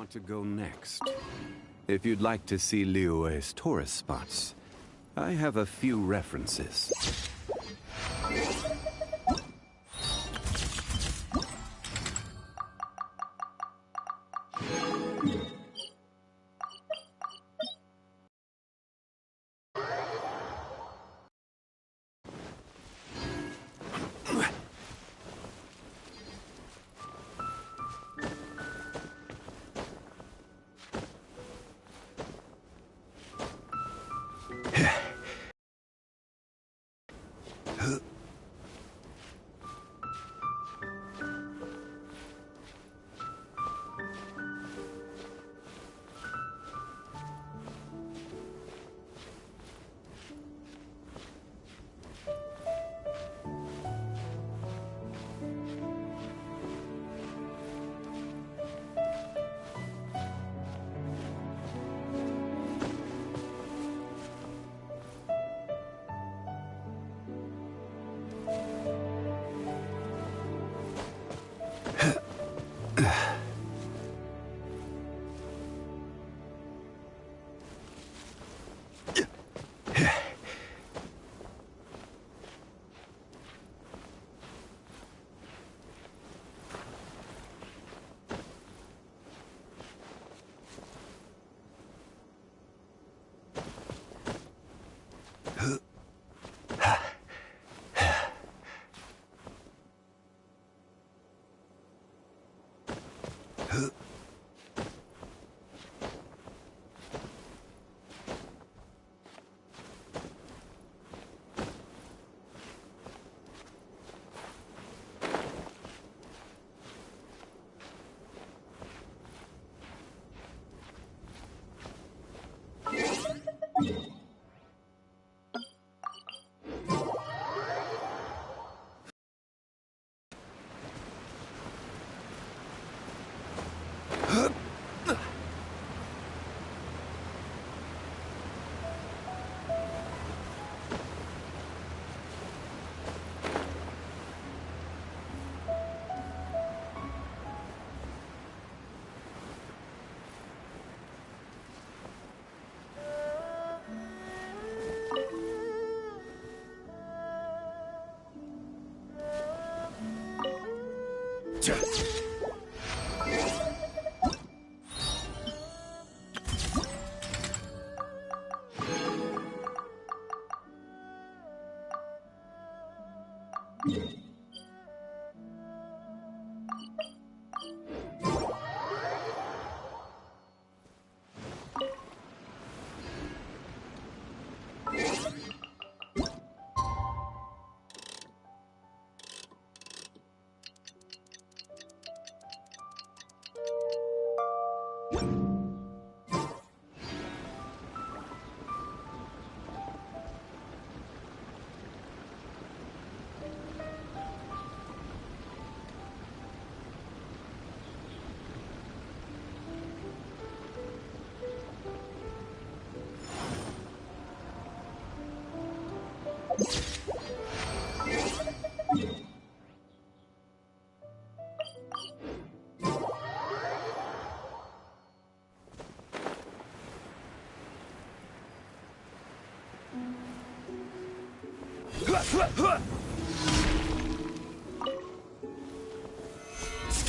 want to go next? If you'd like to see Liyue's tourist spots, I have a few references.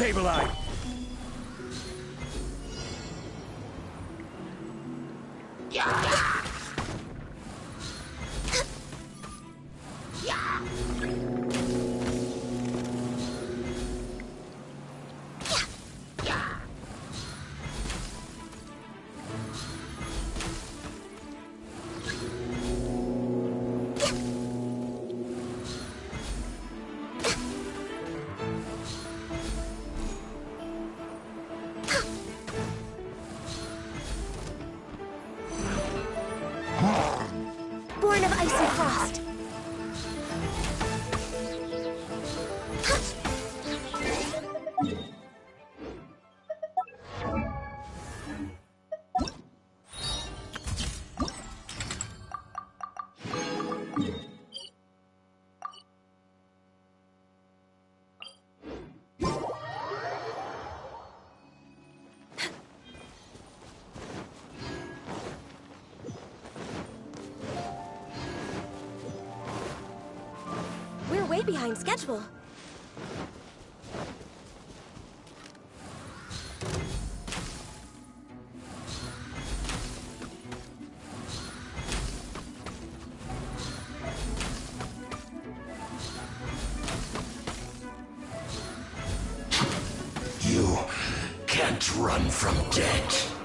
Stabilize! way behind schedule. You can't run from death.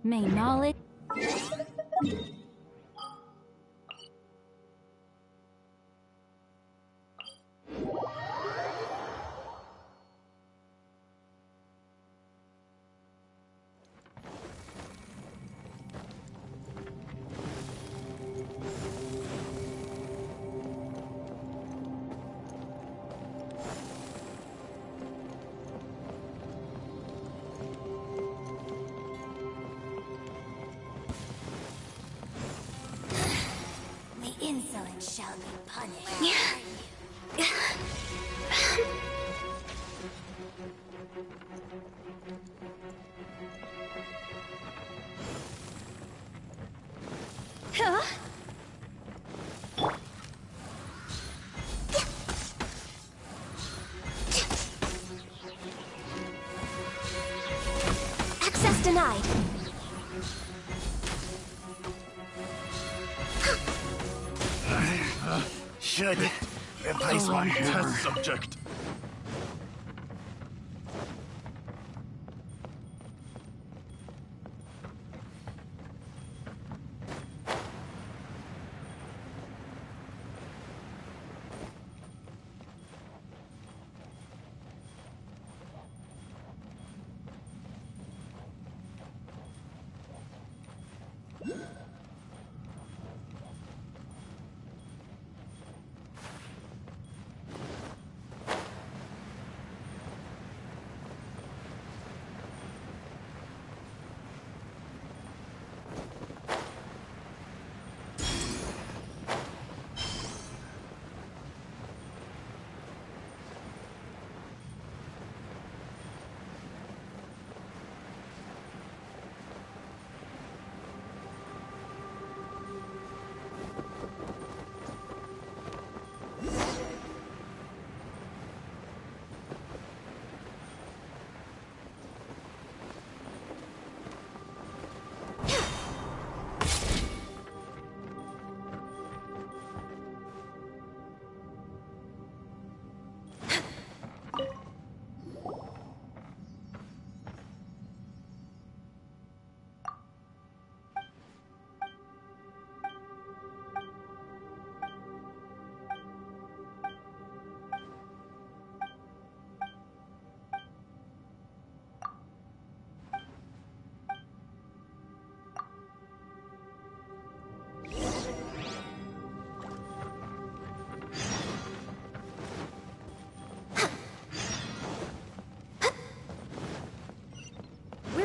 May knowledge... The insolent shall be punished. Access denied. Should replace my test subject.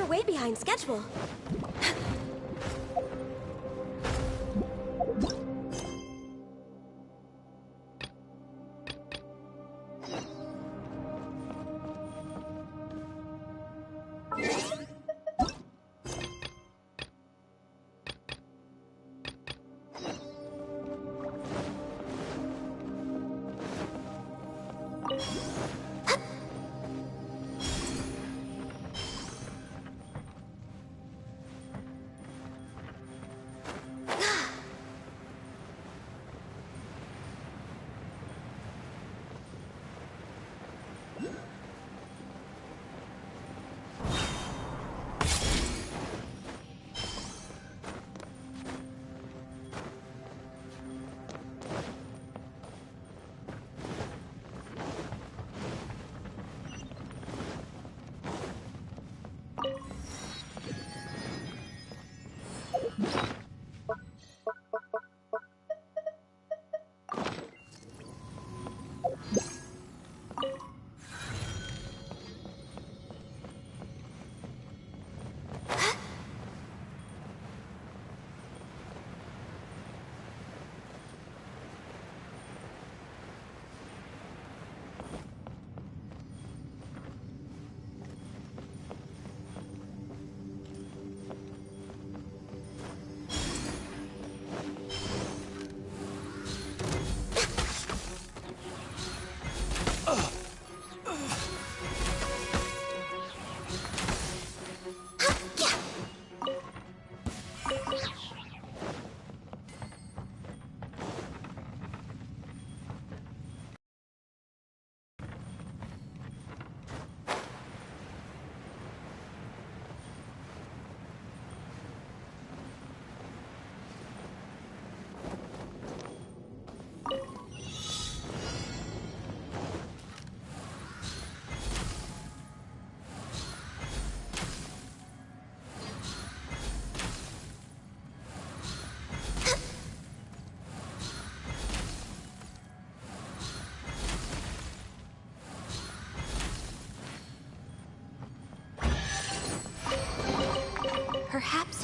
Way behind schedule.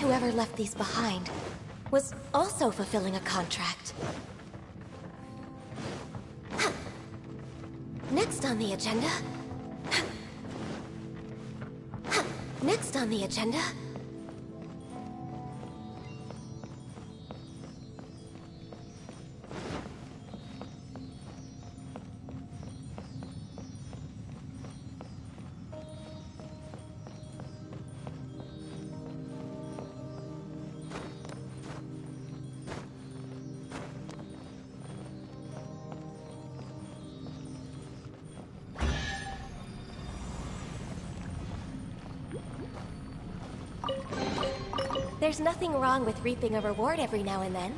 whoever left these behind was also fulfilling a contract. Next on the agenda... Next on the agenda... There's nothing wrong with reaping a reward every now and then.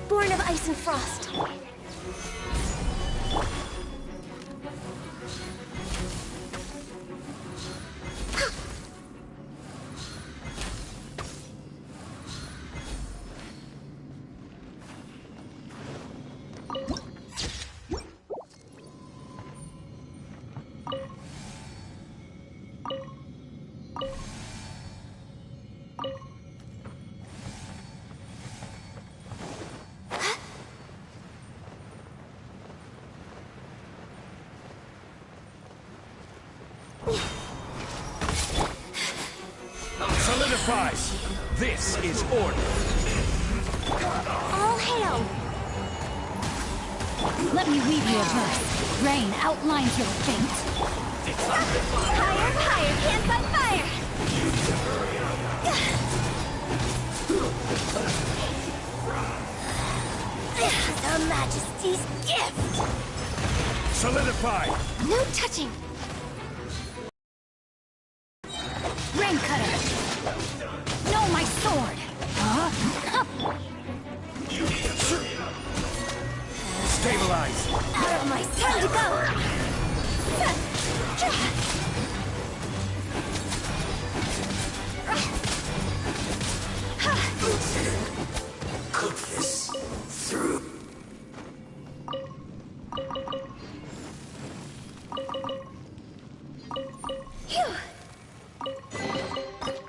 Born of ice and frost. Solidified! This is order! All hail! Let me weave you a verse. Rain outlines your fate. Higher, higher, hands on fire! The Majesty's gift! Solidified! No touching! Rain cutter. No, my sword. Stabilize! Out of my time to go! Cook this through.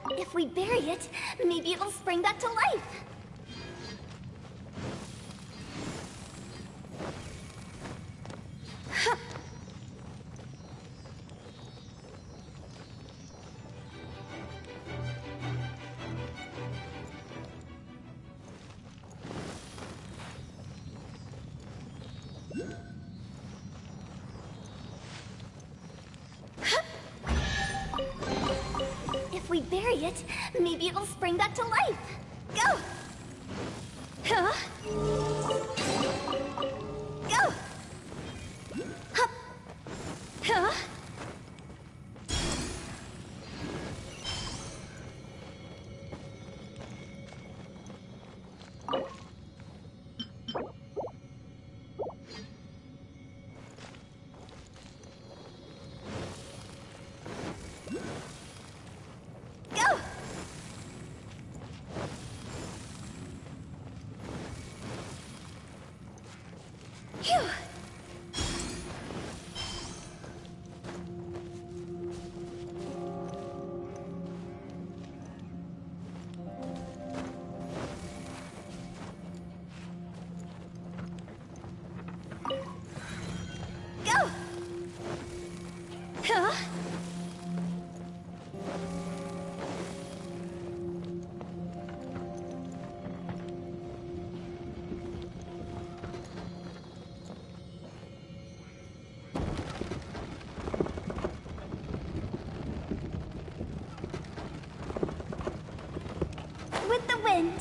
If we bury it, maybe it'll spring back to life. If we bury it, maybe it'll spring back to life. Go! Huh? Go! Hup! Huh? Go! with the wind.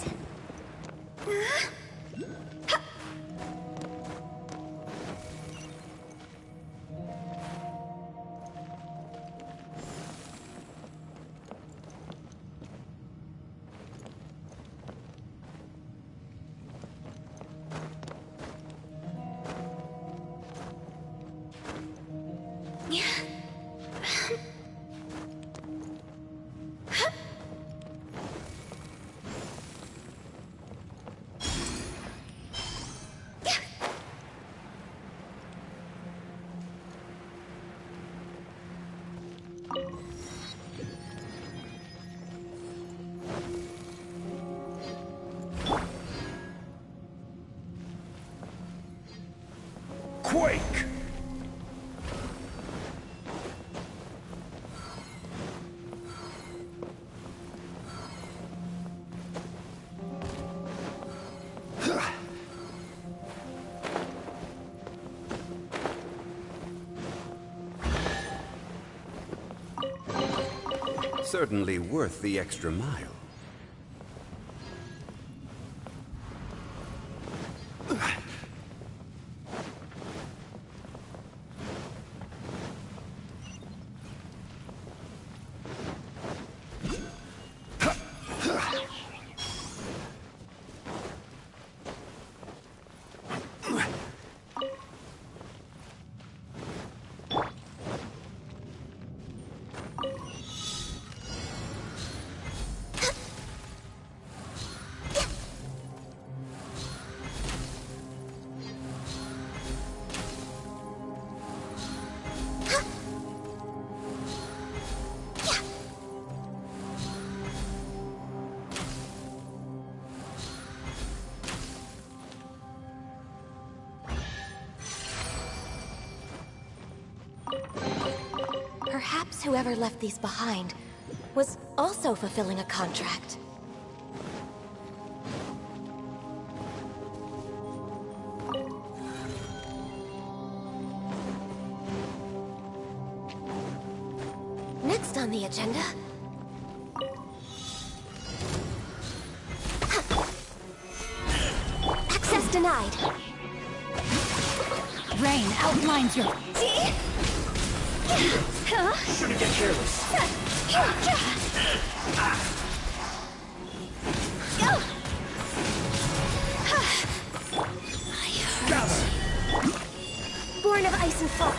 Quake! Certainly worth the extra mile. Perhaps whoever left these behind was also fulfilling a contract. Next on the agenda... Access denied. Rain outlines your... See? Shouldn't get careless. Go! Born of ice and fall.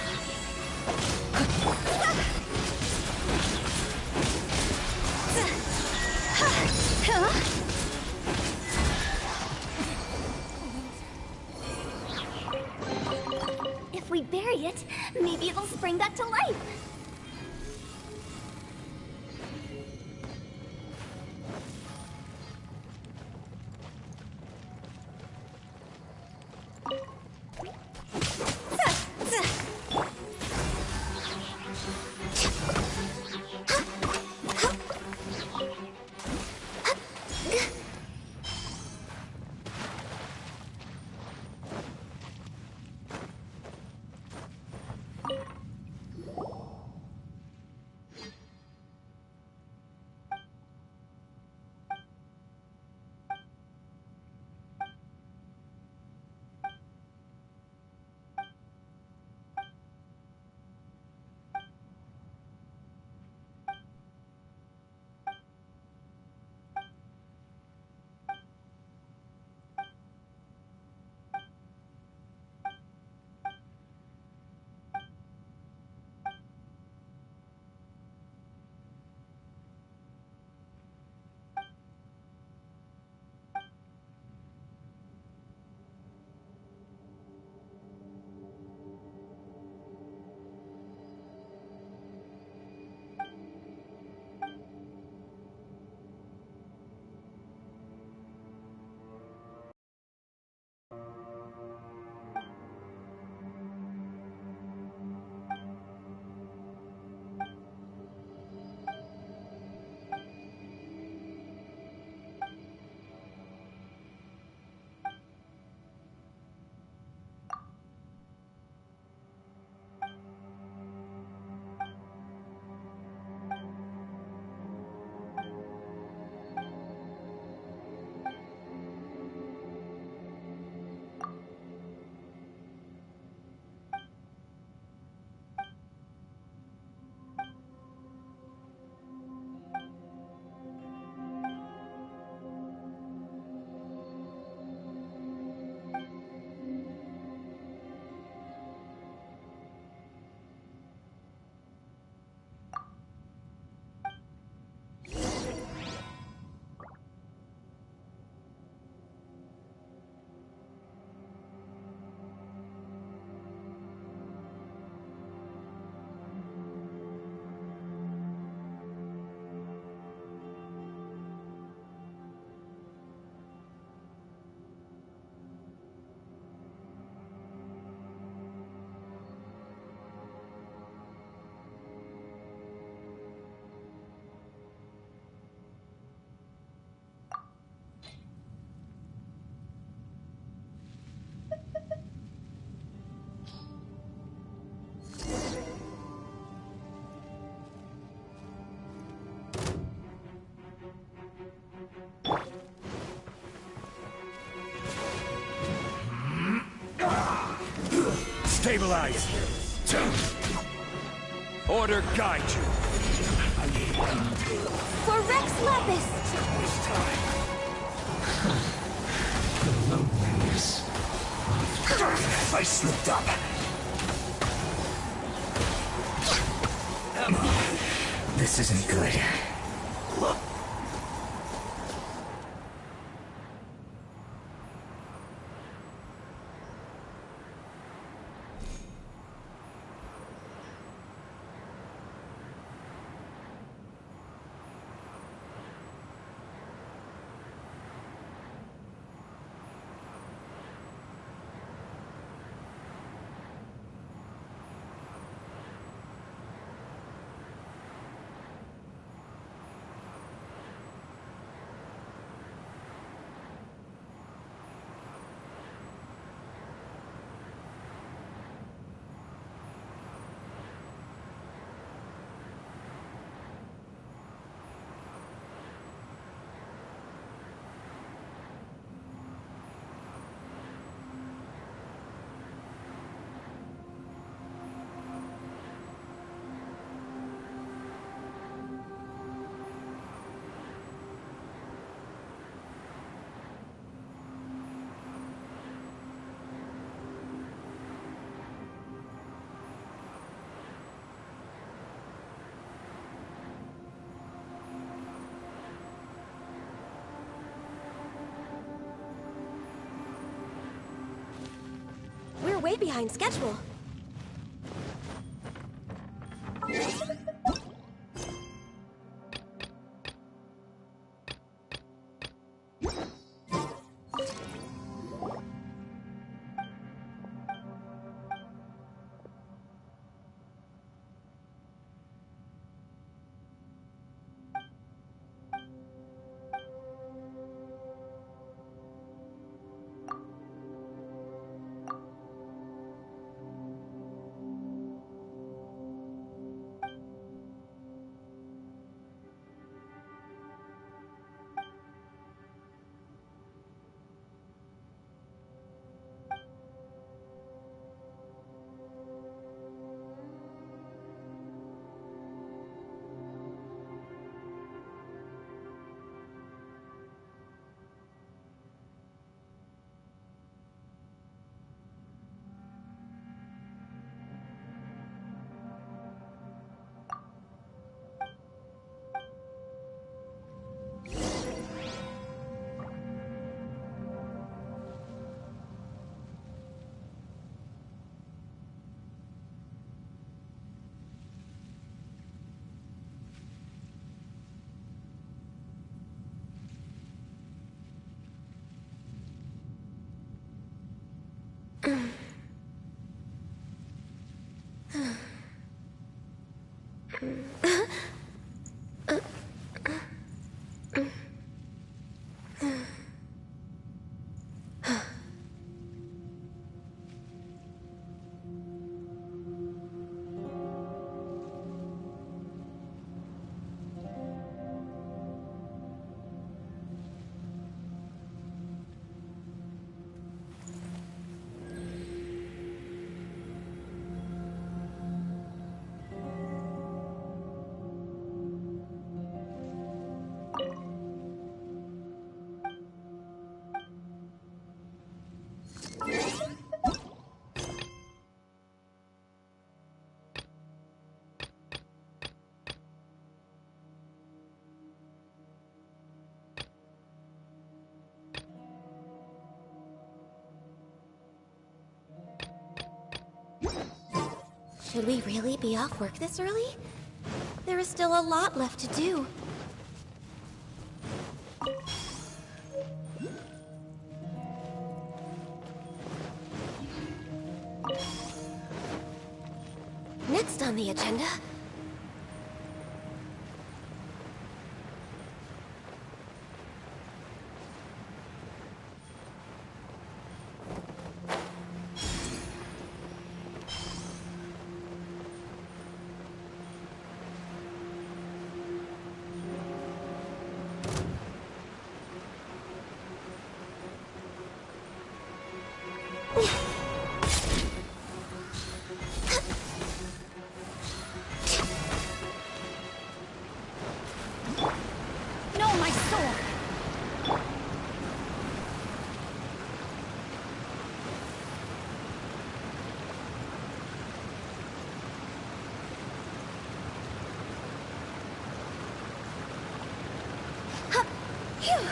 If we bury it, maybe it'll spring back to life. Stabilize! Order guide you! For Rex Lapis! I slipped up. This isn't good. We're way behind schedule. Should we really be off work this early? There is still a lot left to do. Next on the agenda... Yeah!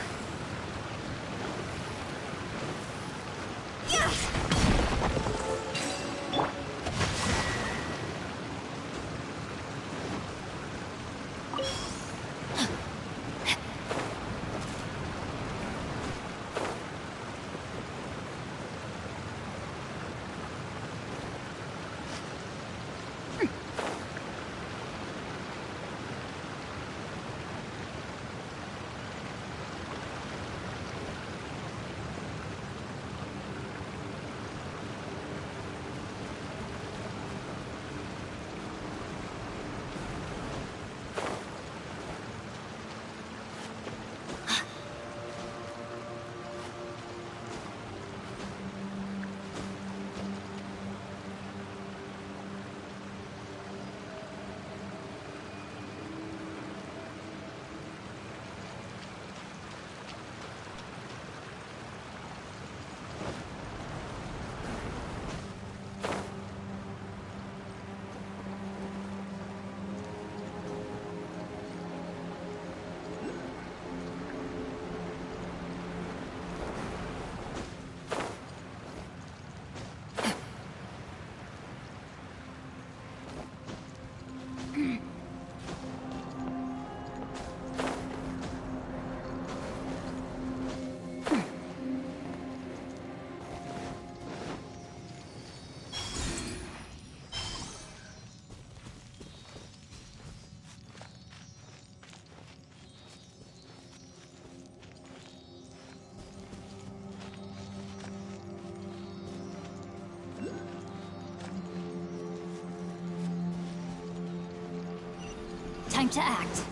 Time to act.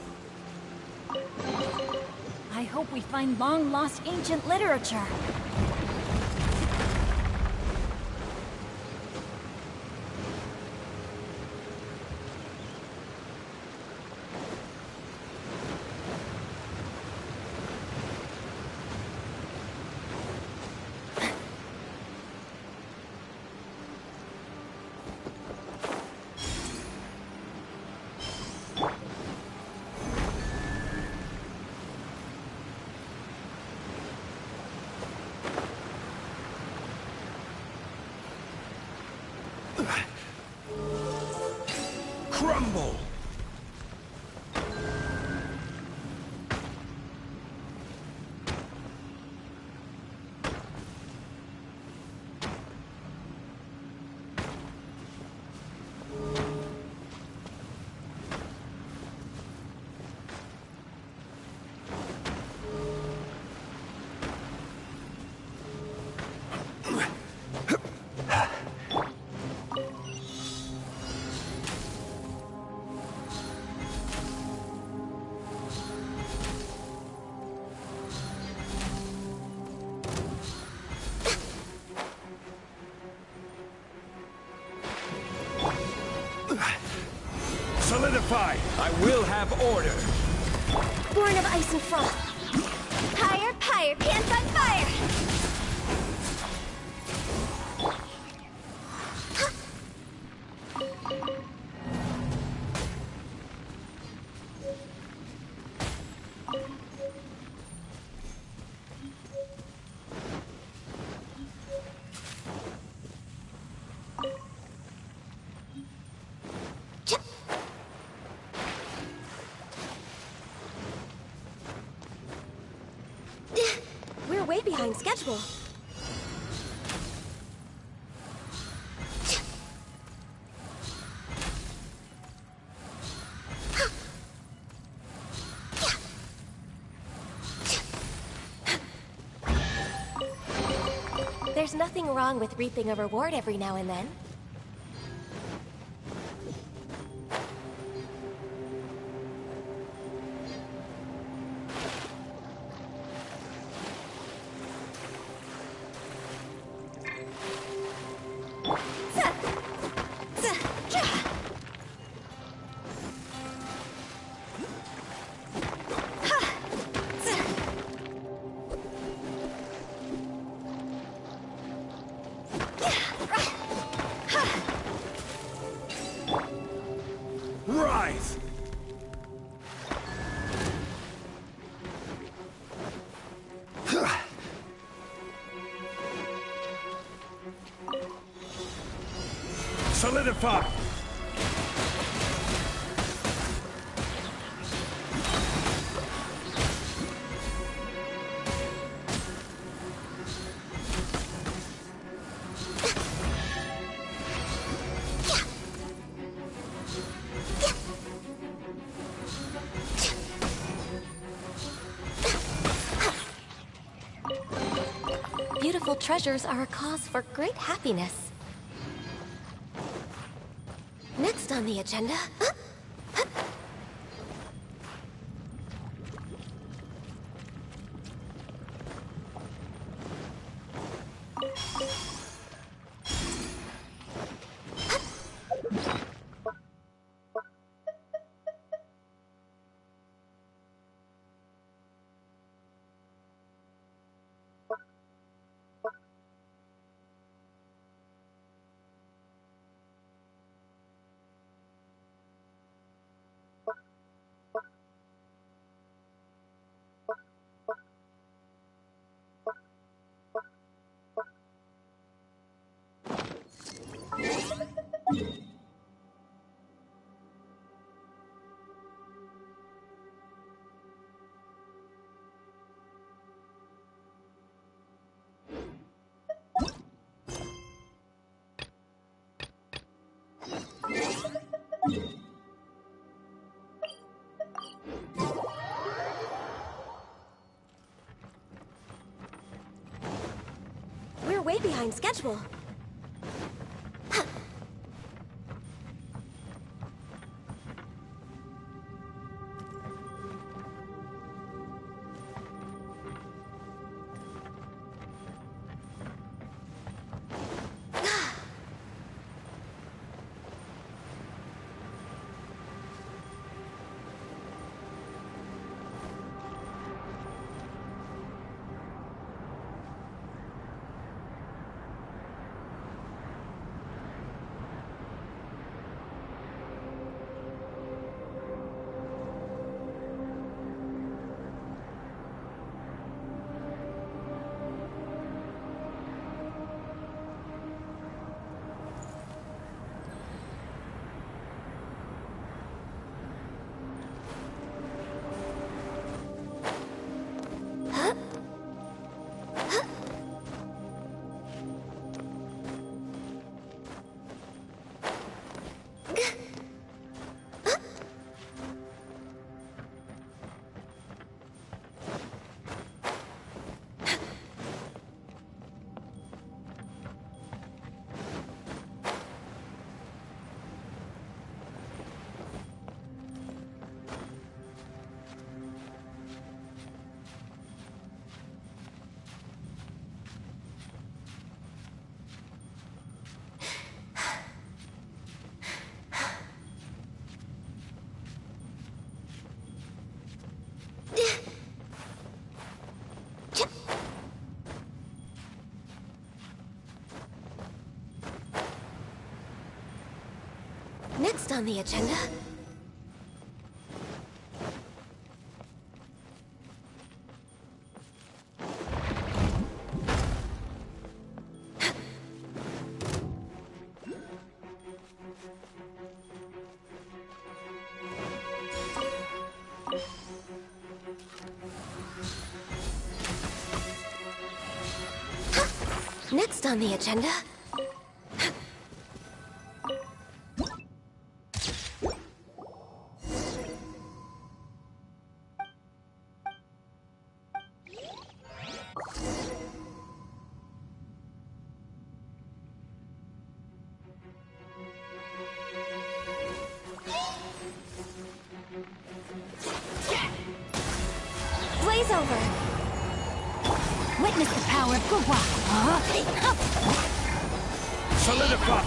I hope we find long-lost ancient literature. Crumble! Solidify! I will have order! Born of ice and frost. Higher, higher, pants on fire! We're way behind schedule. There's nothing wrong with reaping a reward every now and then. Solidify! Beautiful treasures are a cause for great happiness. Next on the agenda... We're way behind schedule. Next on the agenda... Next on the agenda... Blaze over! Witness the power of Gugwa. Solidify!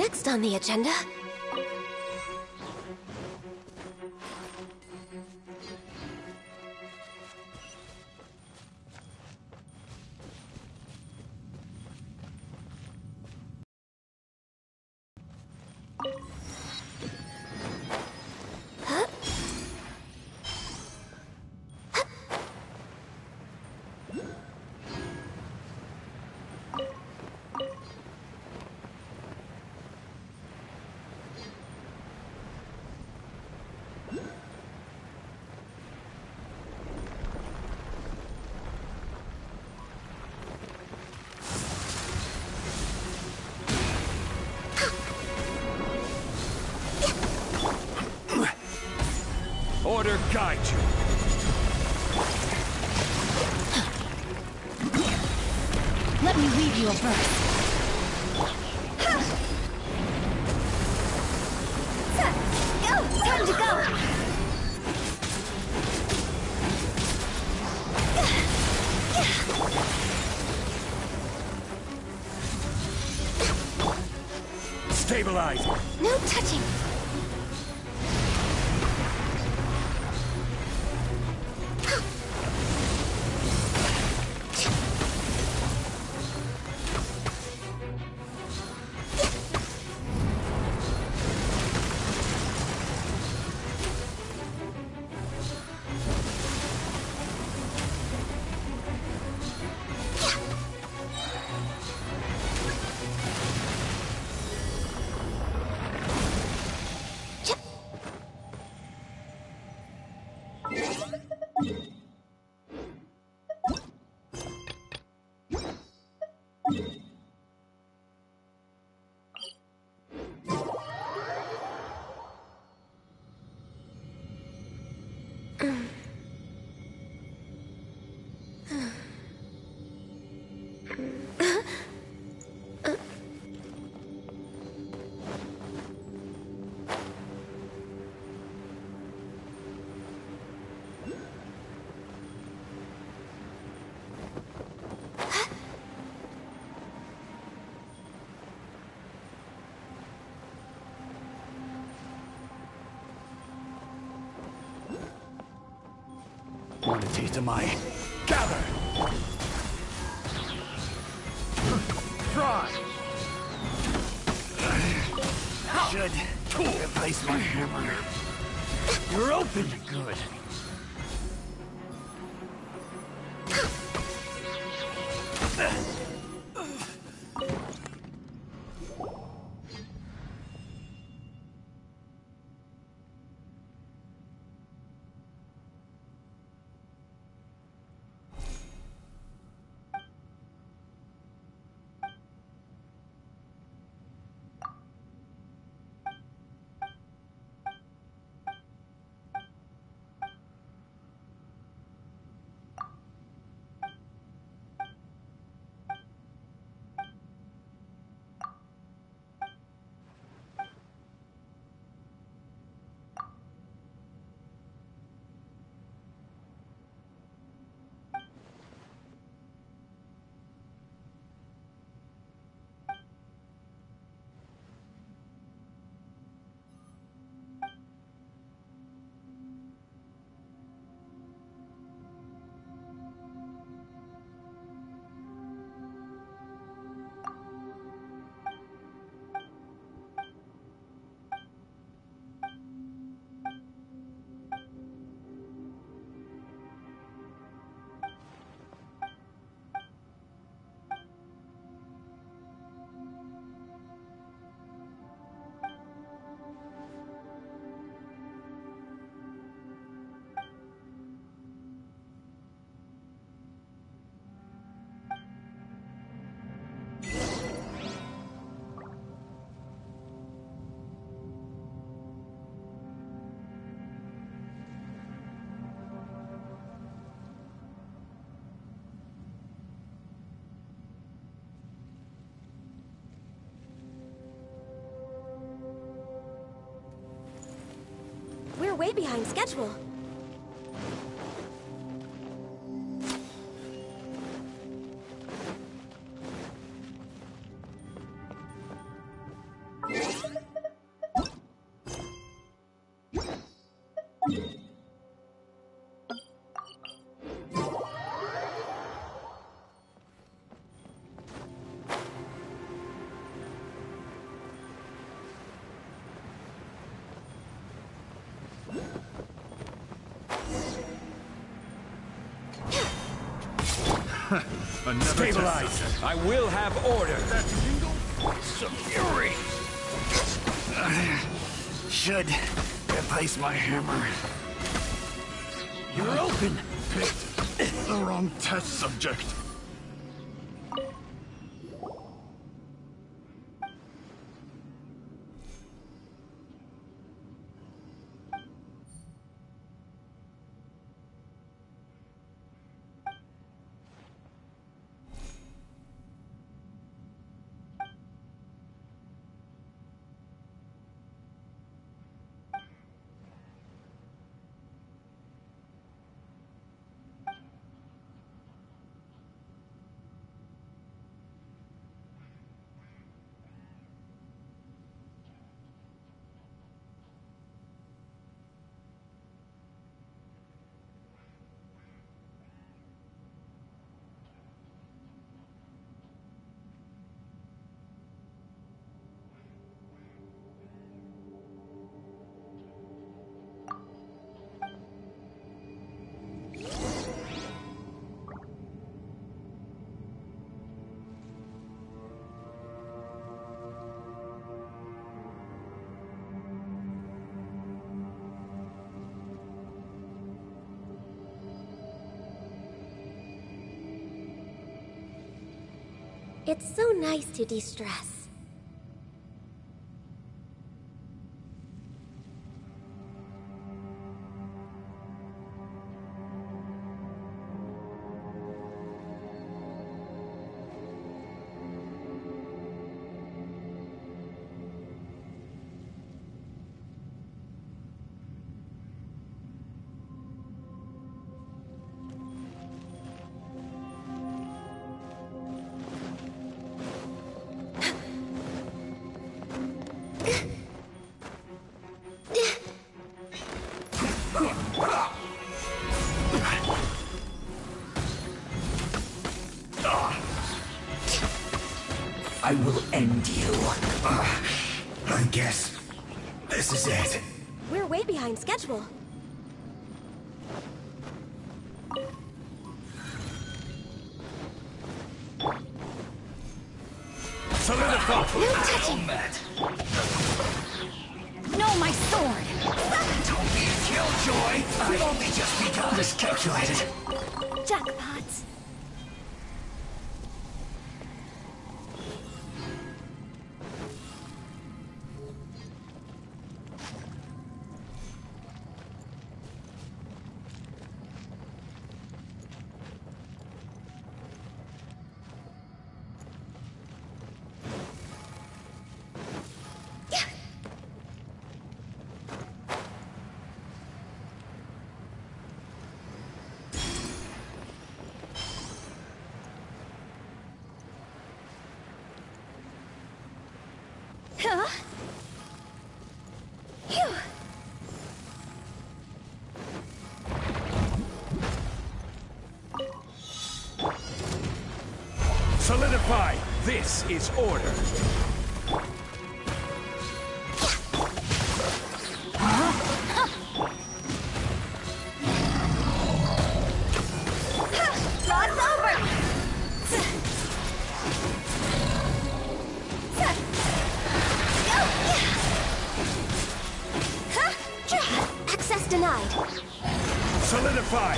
next on the agenda? Order guide you. Let me leave you a verse. Go! Time to go! Stabilize. No touching. Want a taste of my... Gather! Try! Should replace my hammer. You're open! Good. We're way behind schedule. Another Stabilize! I will have order! Some fury! Should replace my hammer. You're open! Picked the wrong test subject. It's so nice to de-stress. I will end you. I guess this is it. We're way behind schedule. Solidify! No touching! No, my sword! Don't be a killjoy! I've only just begun. Miscalculated. Jackpot! Huh? Phew. Solidify! This is order! Lot's over! Access denied. Solidify!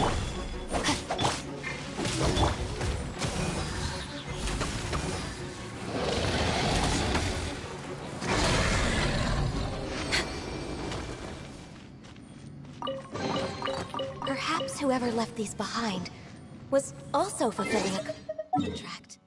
Perhaps whoever left these behind was also fulfilling a contract.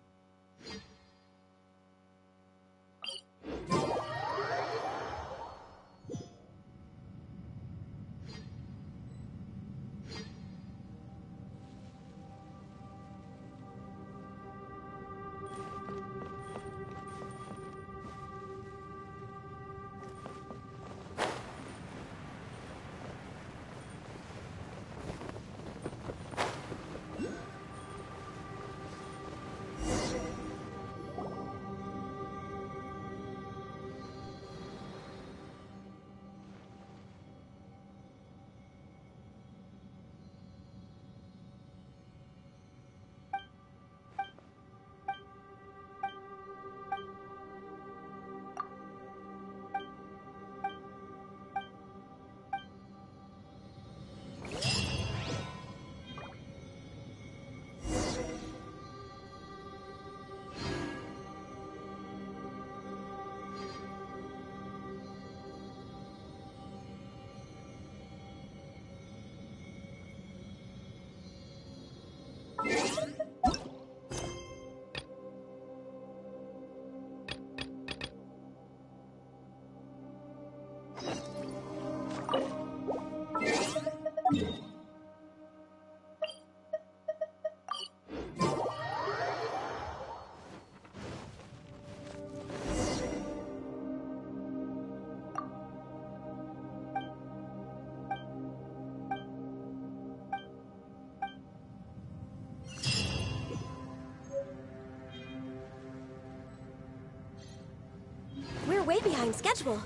behind schedule.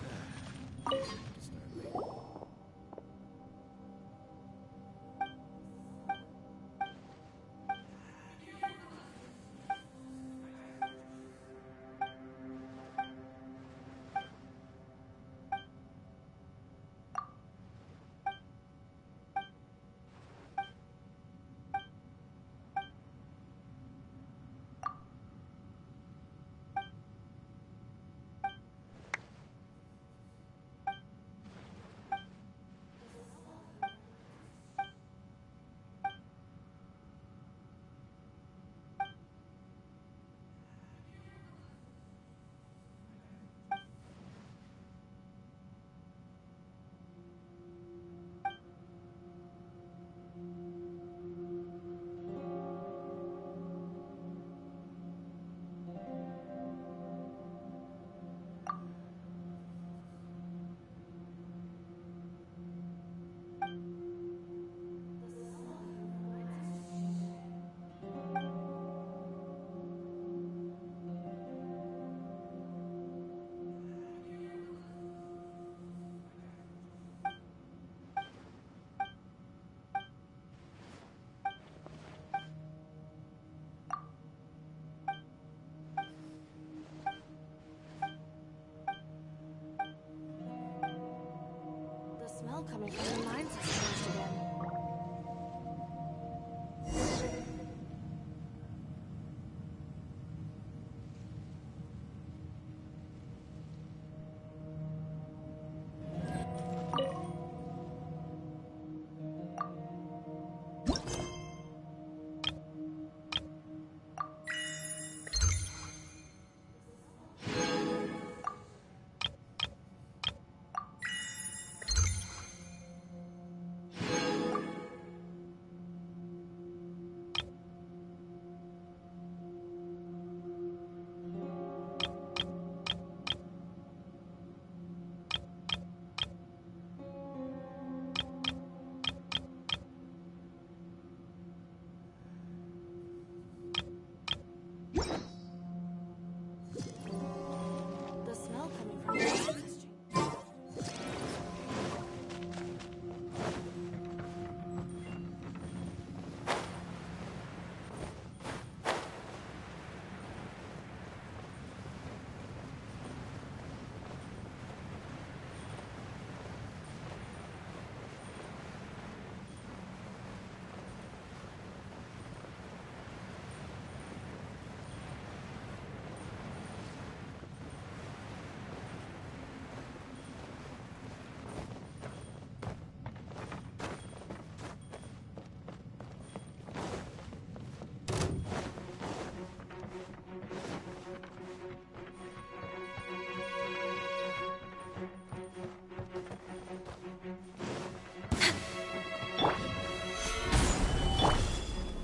Coming from the mines has changed again.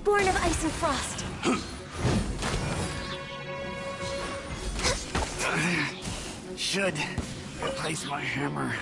Born of ice and frost. Should replace my hammer.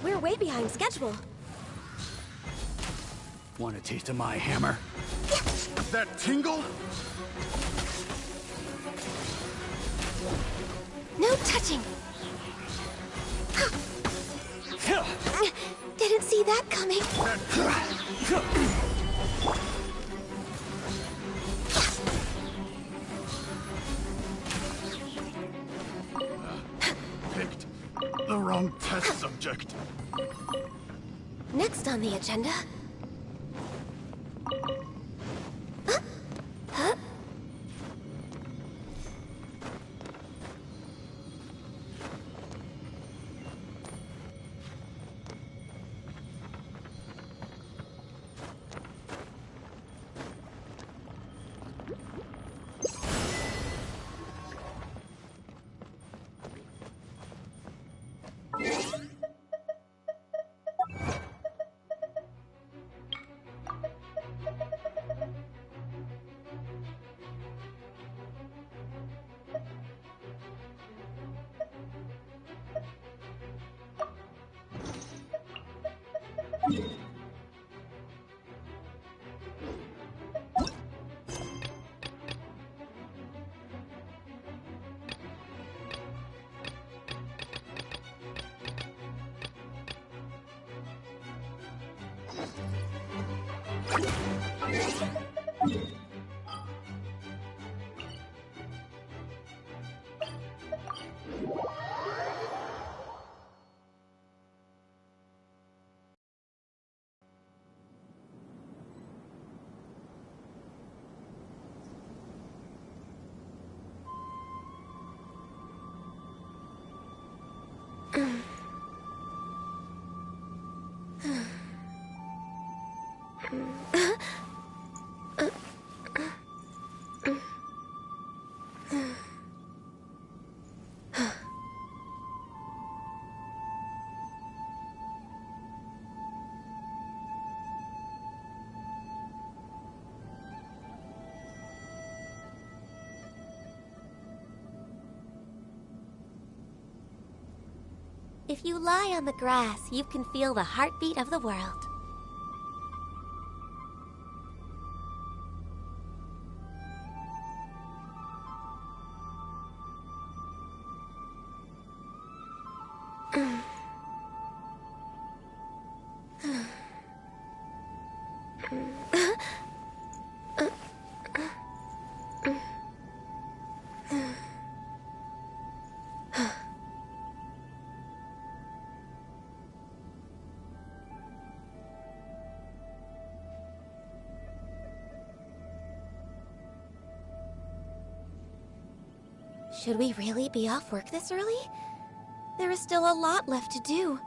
We're way behind schedule. Want a taste of my hammer? That tingle? No touching. Didn't see that coming. Picked the wrong test subject. Next on the agenda. If you lie on the grass, you can feel the heartbeat of the world. Should we really be off work this early? There is still a lot left to do.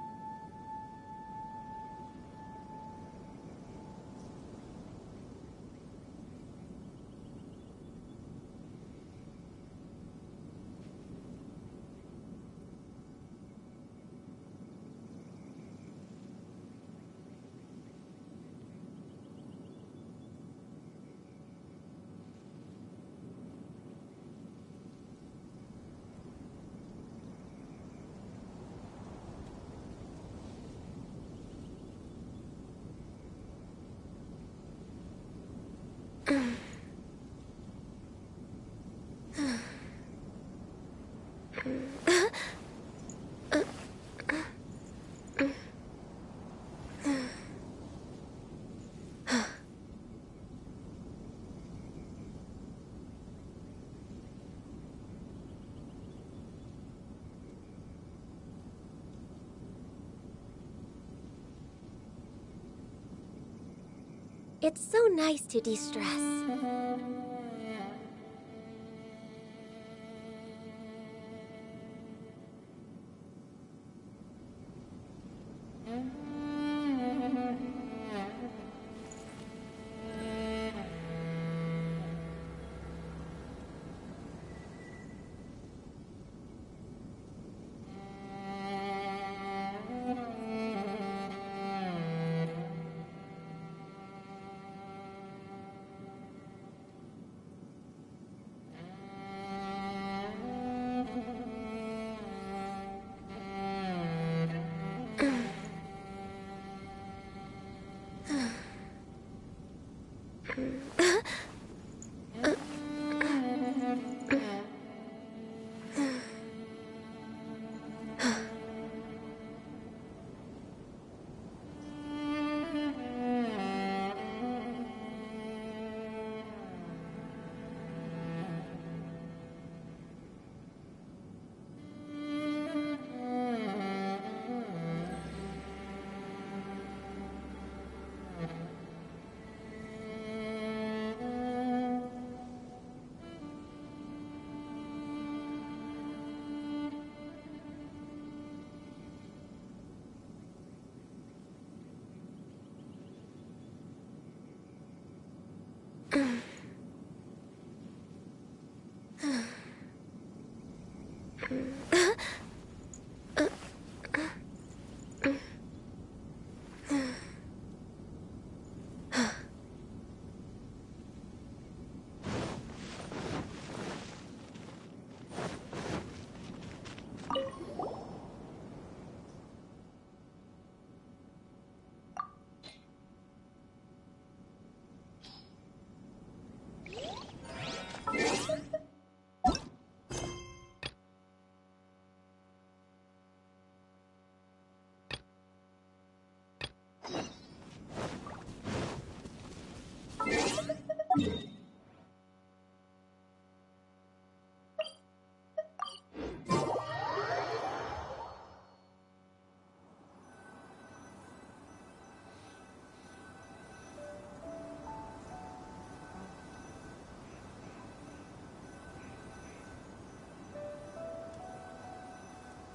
It's so nice to de-stress.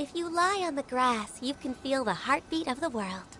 If you lie on the grass, you can feel the heartbeat of the world.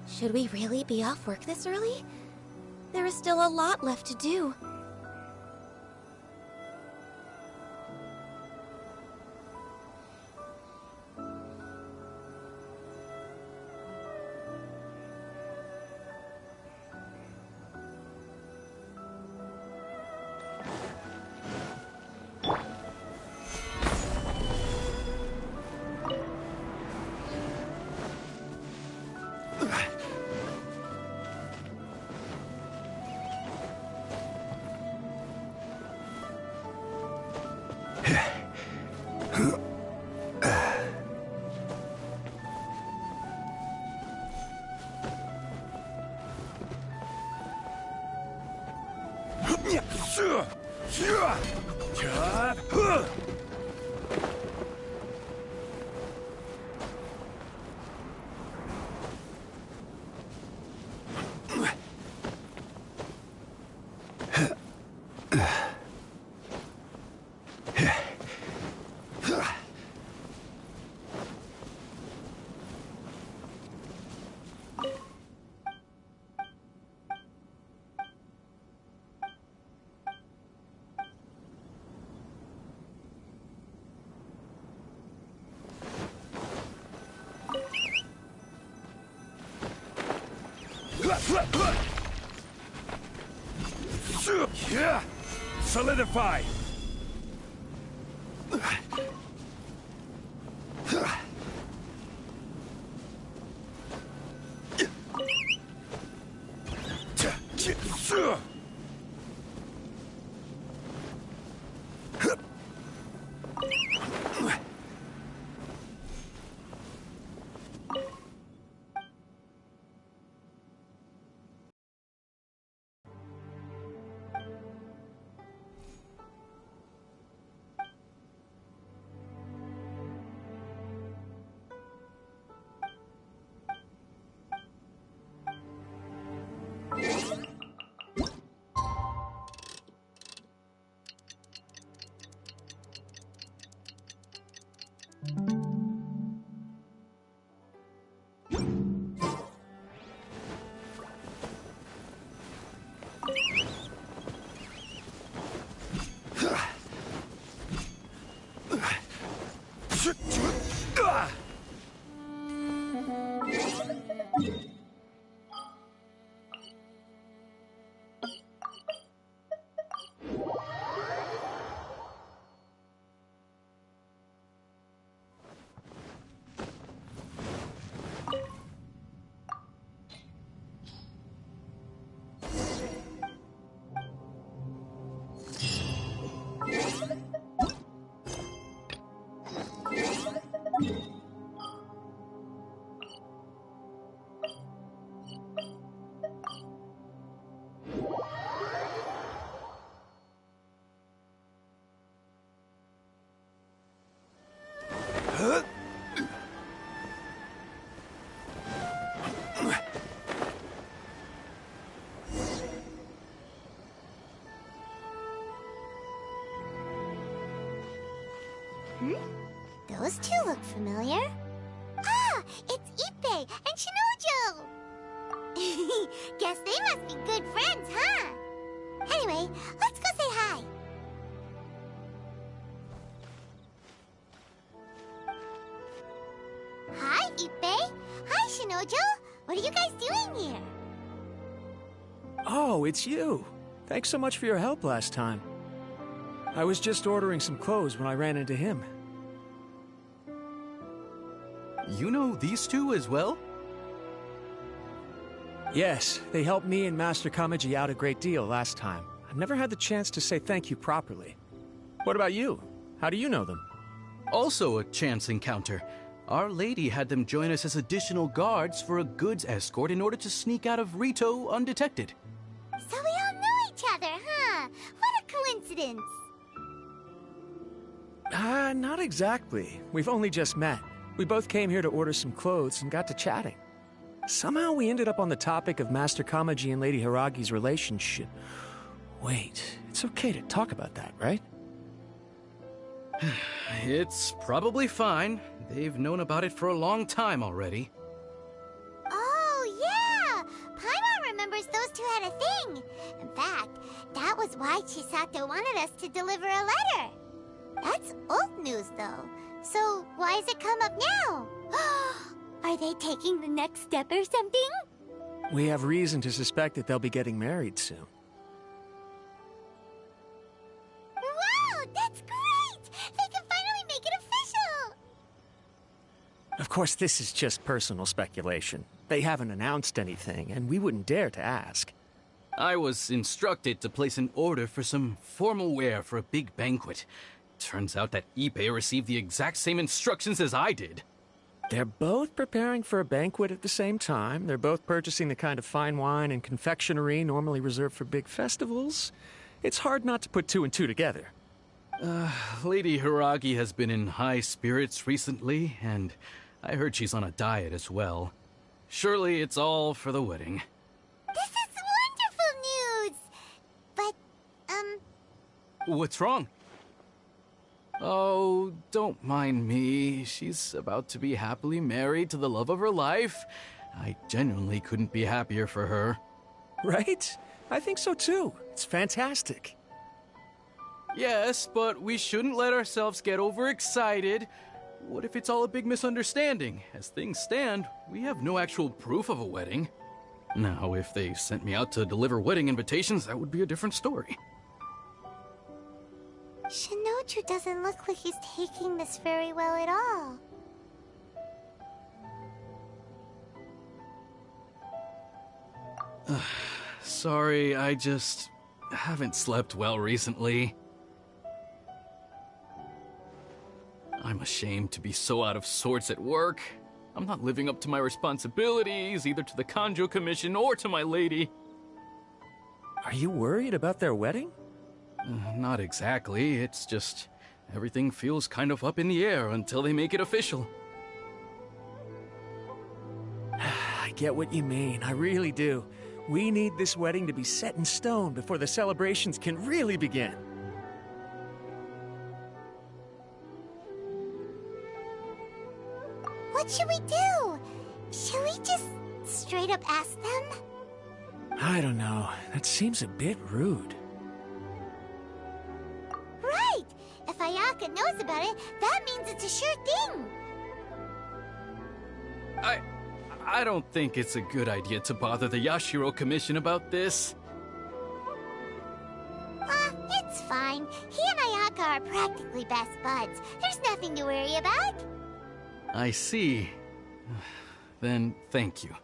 Should we really be off work this early? There is still a lot left to do. Solidify! Those two look familiar. Ah, it's Ippei and Shinojo! Guess they must be good friends, huh? Anyway, let's go say hi. Hi, Ippei. Hi, Shinojo. What are you guys doing here? Oh, it's you. Thanks so much for your help last time. I was just ordering some clothes when I ran into him. You know these two as well? Yes, they helped me and Master Kamaji out a great deal last time. never had the chance to say thank you properly. What about you? How do you know them? Also a chance encounter. Our lady had them join us as additional guards for a goods escort in order to sneak out of Rito undetected. So we all know each other, huh? What a coincidence. Not exactly. We've only just met. We both came here to order some clothes and got to chatting. Somehow we ended up on the topic of Master Kamaji and Lady Hiragi's relationship. Wait, it's okay to talk about that, right? It's probably fine. They've known about it for a long time already. Oh, yeah! Paimon remembers those two had a thing. In fact, that was why Chisato wanted us to deliver a letter. That's old news, though. So why has it come up now? Are they taking the next step or something? We have reason to suspect that they'll be getting married soon. Wow, that's great! They can finally make it official! Of course, this is just personal speculation. They haven't announced anything, and we wouldn't dare to ask. I was instructed to place an order for some formal wear for a big banquet. Turns out that Ippei received the exact same instructions as I did. They're both preparing for a banquet at the same time. They're both purchasing the kind of fine wine and confectionery normally reserved for big festivals. It's hard not to put two and two together. Lady Hiragi has been in high spirits recently, and I heard she's on a diet as well. Surely it's all for the wedding. This is wonderful news! But, What's wrong? Oh, don't mind me. She's about to be happily married to the love of her life. I genuinely couldn't be happier for her. Right? I think so too. It's fantastic. Yes, but we shouldn't let ourselves get overexcited. What if it's all a big misunderstanding? As things stand, we have no actual proof of a wedding. Now, if they sent me out to deliver wedding invitations, that would be a different story. Shinoju doesn't look like he's taking this very well at all. Sorry, I just haven't slept well recently. I'm ashamed to be so out of sorts at work. I'm not living up to my responsibilities, either to the Kanjo Commission or to my lady. Are you worried about their wedding? Not exactly, it's just everything feels kind of up in the air until they make it official. I get what you mean, I really do. We need this wedding to be set in stone before the celebrations can really begin. What should we do? Should we just straight up ask them? I don't know. That seems a bit rude. Right! If Ayaka knows about it, that means it's a sure thing! I don't think it's a good idea to bother the Yashiro Commission about this. It's fine. He and Ayaka are practically best buds. There's nothing to worry about. I see. Then thank you.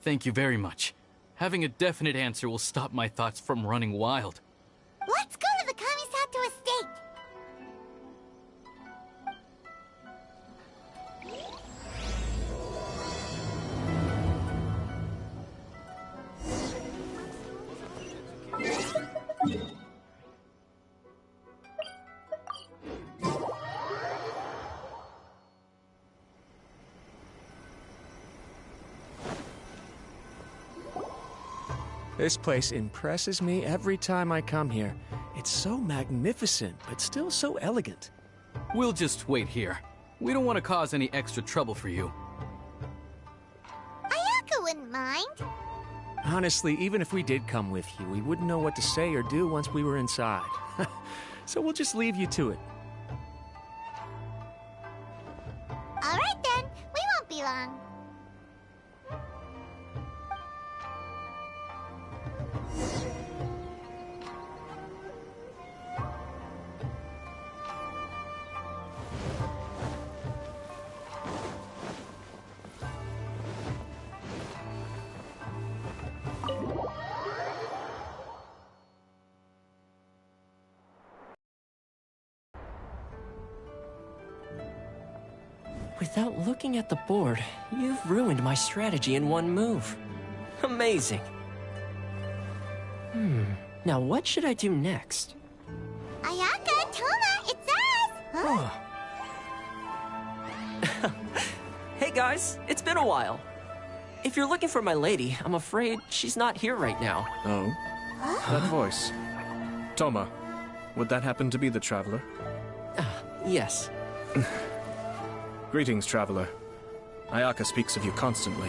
Thank you very much. Having a definite answer will stop my thoughts from running wild. Let's go to the Kamisato estate! This place impresses me every time I come here. It's so magnificent, but still so elegant. We'll just wait here. We don't want to cause any extra trouble for you. Ayaka wouldn't mind. Honestly, even if we did come with you, we wouldn't know what to say or do once we were inside. So we'll just leave you to it. Alright then, we won't be long. Without looking at the board, you've ruined my strategy in one move. Amazing. Now what should I do next? Ayaka, Toma, it's us! Huh? Hey guys, it's been a while. If you're looking for my lady, I'm afraid she's not here right now. Oh? That voice. Toma, would that happen to be the Traveler? Yes. Greetings, Traveler. Ayaka speaks of you constantly.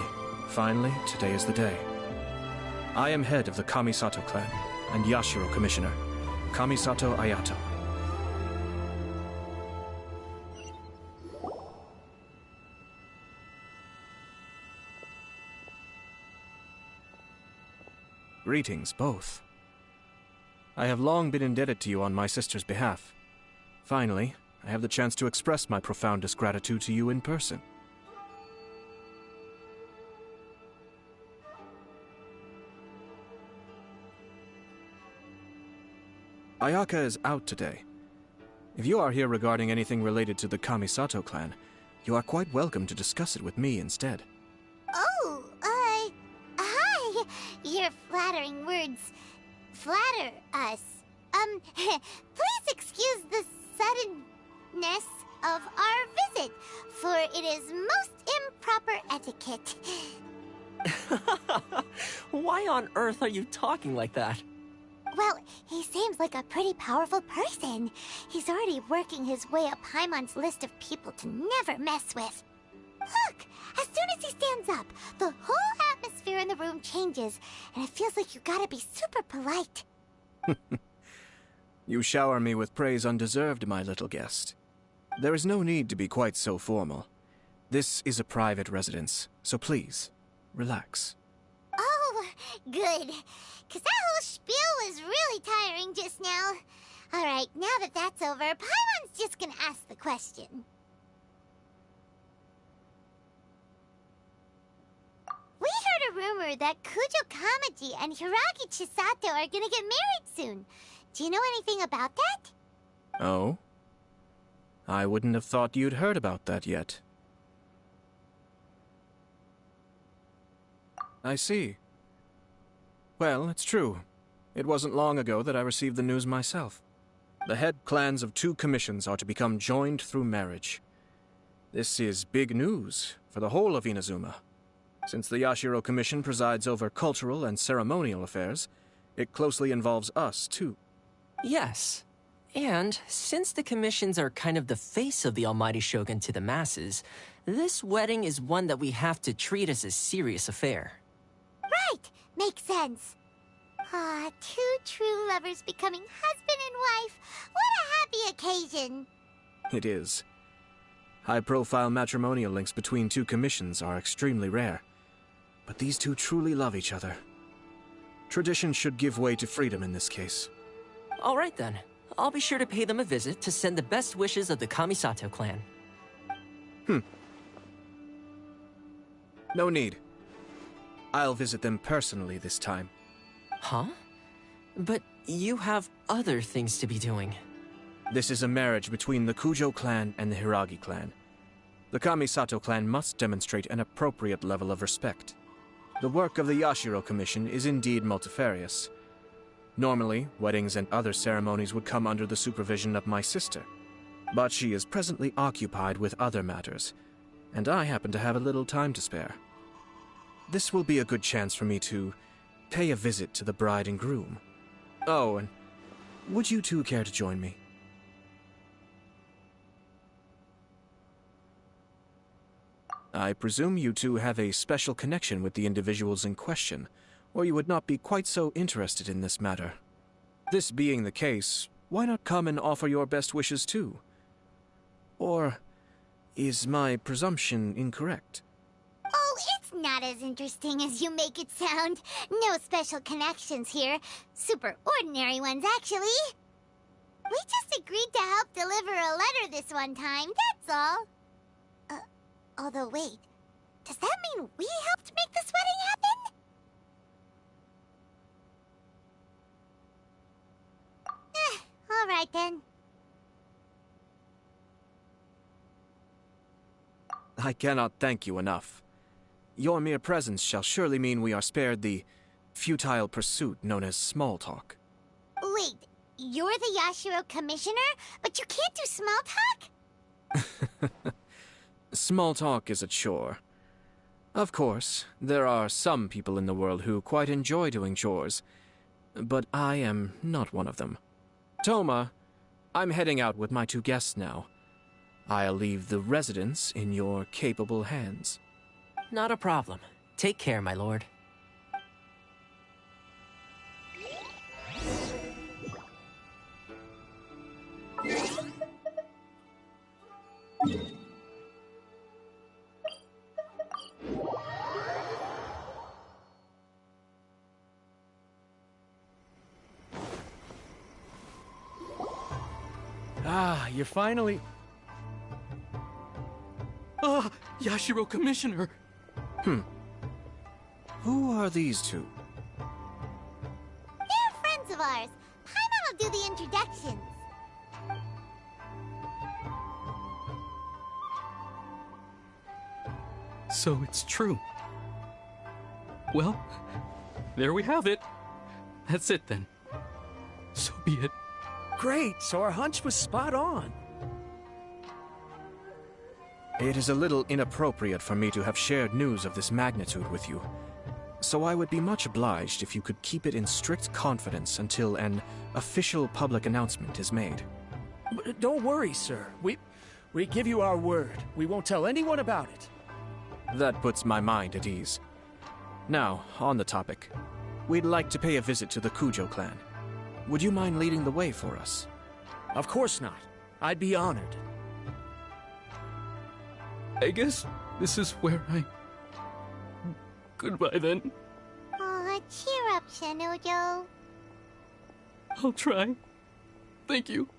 Finally, today is the day. I am head of the Kamisato clan, and Yashiro Commissioner, Kamisato Ayato. Greetings, both. I have long been indebted to you on my sister's behalf. Finally, I have the chance to express my profoundest gratitude to you in person. Ayaka is out today. If you are here regarding anything related to the Kamisato clan, you are quite welcome to discuss it with me instead. Oh, hi! Your flattering words flatter us. Please excuse the suddenness of our visit, for it is most improper etiquette. Why on earth are you talking like that? Well, he seems like a pretty powerful person. He's already working his way up Paimon's list of people to never mess with. Look! As soon as he stands up, the whole atmosphere in the room changes, and it feels like you gotta be super polite. You shower me with praise undeserved, my little guest. There is no need to be quite so formal. This is a private residence, so please, relax. Oh, good. 'Cause that whole spiel was really tiring just now. Alright, now that that's over, Paimon's just gonna ask the question. We heard a rumor that Kujo Kamaji and Hiragi Chisato are gonna get married soon. Do you know anything about that? Oh? I wouldn't have thought you'd heard about that yet. I see. Well, it's true. It wasn't long ago that I received the news myself. The head clans of 2 commissions are to become joined through marriage. This is big news for the whole of Inazuma. Since the Yashiro Commission presides over cultural and ceremonial affairs, it closely involves us, too. Yes. And since the commissions are kind of the face of the Almighty Shogun to the masses, this wedding is one that we have to treat as a serious affair. Right! Makes sense. Ah, 2 true lovers becoming husband and wife. What a happy occasion. It is. High-profile matrimonial links between 2 commissions are extremely rare. But these 2 truly love each other. Tradition should give way to freedom in this case. All right then. I'll be sure to pay them a visit to send the best wishes of the Kamisato clan. No need. I'll visit them personally this time. Huh? But you have other things to be doing. This is a marriage between the Kujo clan and the Hiragi clan. The Kamisato clan must demonstrate an appropriate level of respect. The work of the Yashiro Commission is indeed multifarious. Normally, weddings and other ceremonies would come under the supervision of my sister. But she is presently occupied with other matters, and I happen to have a little time to spare. This will be a good chance for me to pay a visit to the bride and groom. Oh, and would you 2 care to join me? I presume you 2 have a special connection with the individuals in question, or you would not be quite so interested in this matter. This being the case, why not come and offer your best wishes too? Or is my presumption incorrect? Oh, it's not as interesting as you make it sound. No special connections here. Super ordinary ones, actually. We just agreed to help deliver a letter this one time, that's all. Although wait, does that mean we helped make this wedding happen? Alright then. I cannot thank you enough. Your mere presence shall surely mean we are spared the futile pursuit known as small talk. Wait, you're the Yashiro commissioner, but you can't do small talk? Small talk is a chore. Of course, there are some people in the world who quite enjoy doing chores, but I am not one of them. Toma, I'm heading out with my 2 guests now. I'll leave the residence in your capable hands. Not a problem. Take care, my lord. Ah, you're finally... Ah, Yashiro Commissioner! Who are these 2? They're friends of ours. Paimon will do the introductions. So it's true. Well, there we have it. That's it then. So be it. Great, so our hunch was spot on. It is a little inappropriate for me to have shared news of this magnitude with you, so I would be much obliged if you could keep it in strict confidence until an official public announcement is made. Don't worry, sir. We give you our word. We won't tell anyone about it. That puts my mind at ease. Now, on the topic. We'd like to pay a visit to the Kujo clan. Would you mind leading the way for us? Of course not. I'd be honored. I guess this is where I... Goodbye then. Aw, cheer up, Shinojo. I'll try. Thank you.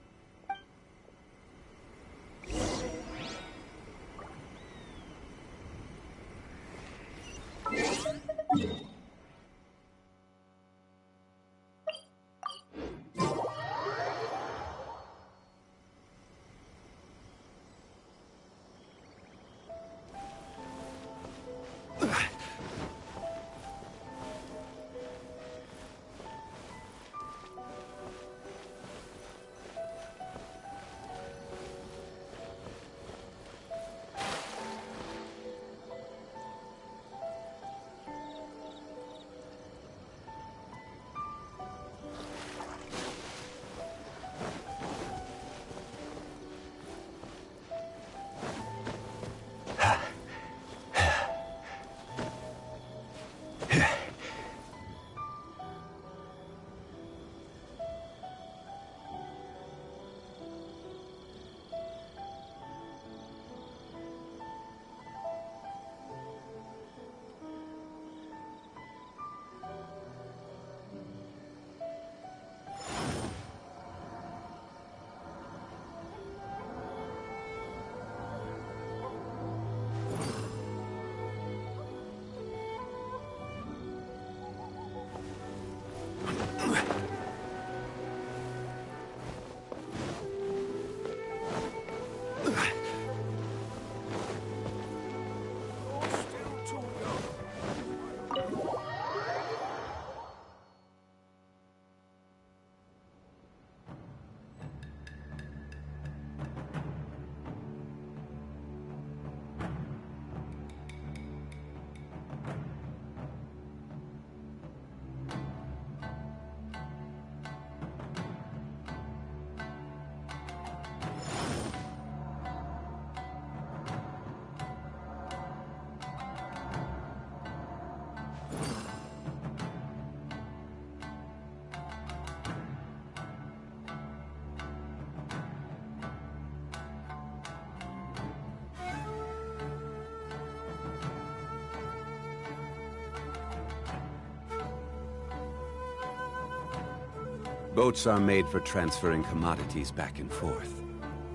Boats are made for transferring commodities back and forth.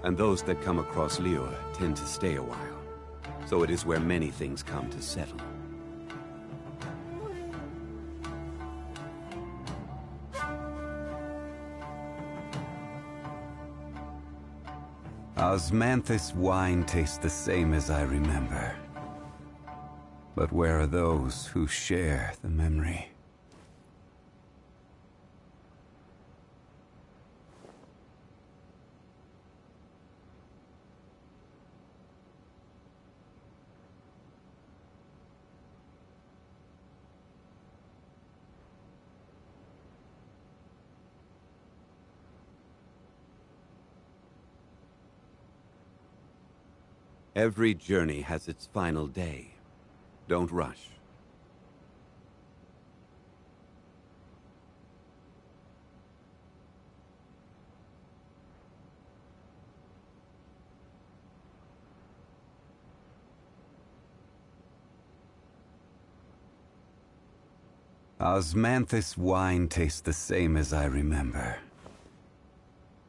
And those that come across Liyue tend to stay a while. So it is where many things come to settle. Osmanthus wine tastes the same as I remember. But where are those who share the memory? Every journey has its final day. Don't rush. Osmanthus wine tastes the same as I remember.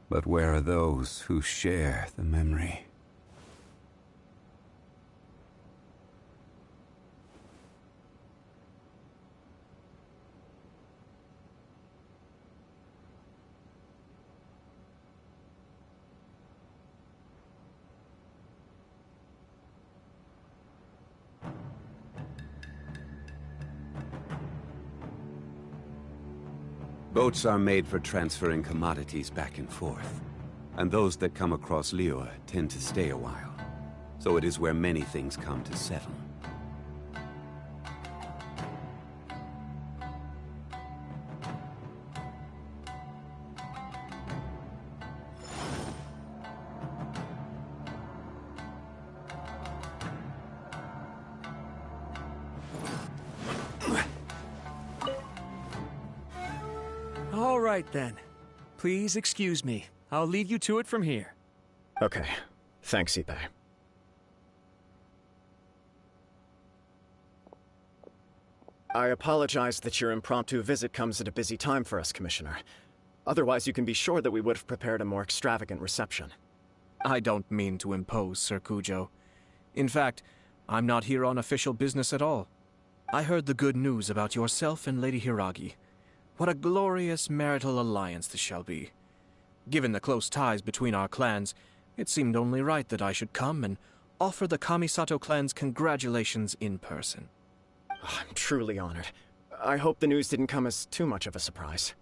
But where are those who share the memory? Boats are made for transferring commodities back and forth. And those that come across Lior tend to stay a while. So it is where many things come to settle. All right, then. Please excuse me. I'll leave you to it from here. Okay. Thanks, Ipe. I apologize that your impromptu visit comes at a busy time for us, Commissioner. Otherwise, you can be sure that we would have prepared a more extravagant reception. I don't mean to impose, Sir Kujo. In fact, I'm not here on official business at all. I heard the good news about yourself and Lady Hiragi. What a glorious marital alliance this shall be. Given the close ties between our clans, it seemed only right that I should come and offer the Kamisato clan's congratulations in person. I'm truly honored. I hope the news didn't come as too much of a surprise.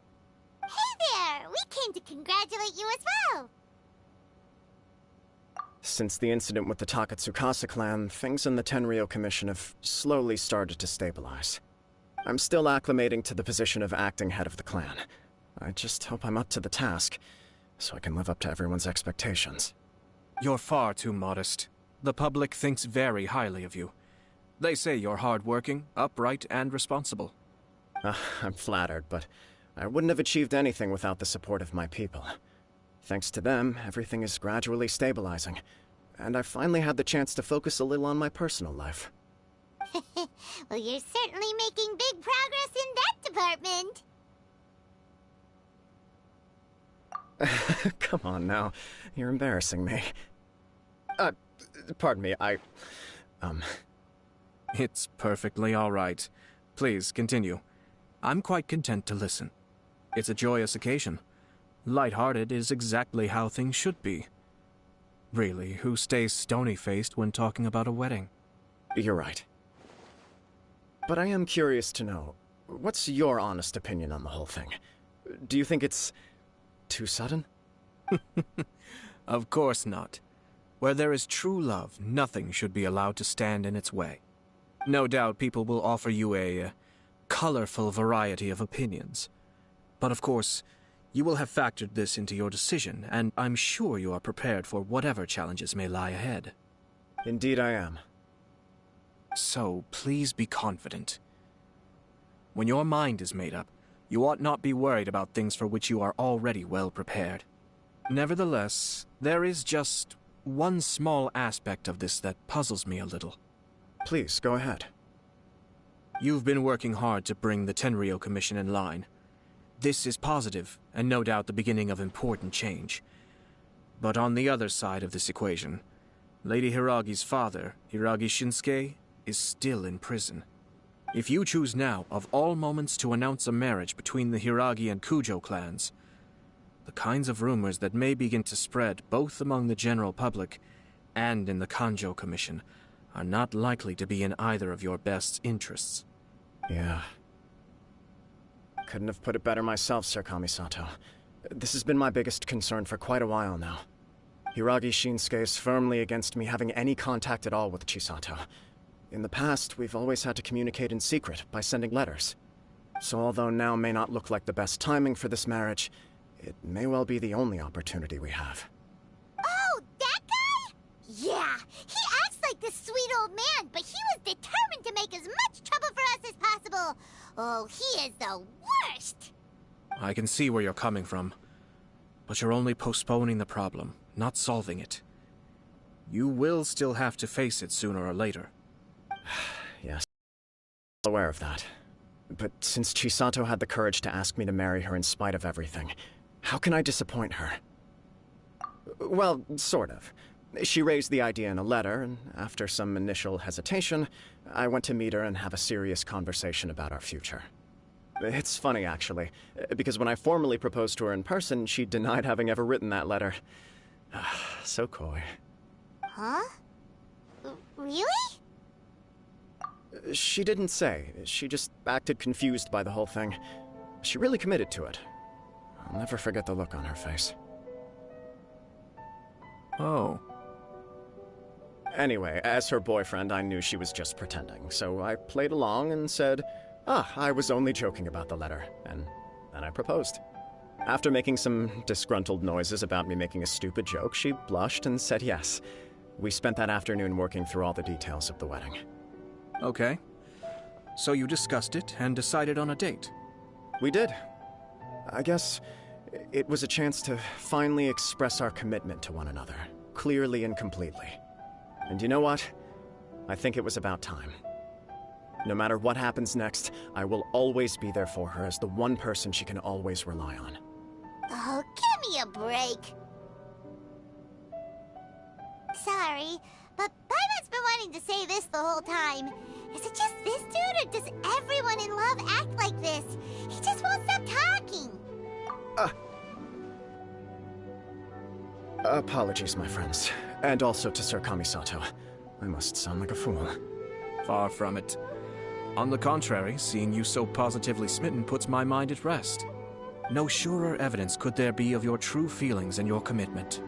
Hey there! We came to congratulate you as well! Since the incident with the Takatsukasa clan, things in the Tenryou Commission have slowly started to stabilize. I'm still acclimating to the position of acting head of the clan. I just hope I'm up to the task, so I can live up to everyone's expectations. You're far too modest. The public thinks very highly of you. They say you're hardworking, upright, and responsible. I'm flattered, but I wouldn't have achieved anything without the support of my people. Thanks to them, everything is gradually stabilizing, and I finally had the chance to focus a little on my personal life. Well, you're certainly making big progress in that department. Come on now, you're embarrassing me. Pardon me, It's perfectly all right. Please, continue. I'm quite content to listen. It's a joyous occasion. Light-hearted is exactly how things should be. Really, who stays stony-faced when talking about a wedding? You're right. But I am curious to know, what's your honest opinion on the whole thing? Do you think it's too sudden? Of course not. Where there is true love, nothing should be allowed to stand in its way. No doubt people will offer you a colorful variety of opinions. But of course, you will have factored this into your decision, and I'm sure you are prepared for whatever challenges may lie ahead. Indeed I am. So, please be confident. When your mind is made up, you ought not be worried about things for which you are already well prepared. Nevertheless, there is just one small aspect of this that puzzles me a little. Please, go ahead. You've been working hard to bring the Tenryou Commission in line. This is positive, and no doubt the beginning of important change. But on the other side of this equation, Lady Hiragi's father, Hiragi Shinsuke, is still in prison. If you choose now, of all moments, to announce a marriage between the Hiragi and Kujo clans, The kinds of rumors that may begin to spread both among the general public and in the Kanjo Commission are not likely to be in either of your best interests. Yeah. Couldn't have put it better myself, Sir Kamisato. This has been my biggest concern for quite a while now. Hiragi Shinsuke is firmly against me having any contact at all with Chisato. In the past, we've always had to communicate in secret by sending letters. So although now may not look like the best timing for this marriage, it may well be the only opportunity we have. Oh, that guy? Yeah, he acts like this sweet old man, but he was determined to make as much trouble for us as possible. Oh, he is the worst! I can see where you're coming from, but you're only postponing the problem, not solving it. You will still have to face it sooner or later. Yes, I'm aware of that. But since Chisato had the courage to ask me to marry her in spite of everything, how can I disappoint her? Well, sort of. She raised the idea in a letter, and after some initial hesitation, I went to meet her and have a serious conversation about our future. It's funny, actually, because when I formally proposed to her in person, she denied having ever written that letter. So coy. Huh? Really? She didn't say. She just acted confused by the whole thing. She really committed to it. I'll never forget the look on her face. Oh. Anyway, as her boyfriend, I knew she was just pretending, so I played along and said, I was only joking about the letter, and then I proposed. After making some disgruntled noises about me making a stupid joke, she blushed and said yes. We spent that afternoon working through all the details of the wedding. Okay. So you discussed it and decided on a date? We did. I guess it was a chance to finally express our commitment to one another, clearly and completely. And you know what? I think it was about time. No matter what happens next, I will always be there for her as the one person she can always rely on. Oh, give me a break. Sorry, but Paimon's been wanting to say this the whole time. Is it just this dude, or does everyone in love act like this? He just won't stop talking. Apologies, my friends. And also to Sir Kamisato. I must sound like a fool. Far from it. On the contrary, seeing you so positively smitten puts my mind at rest. No surer evidence could there be of your true feelings and your commitment.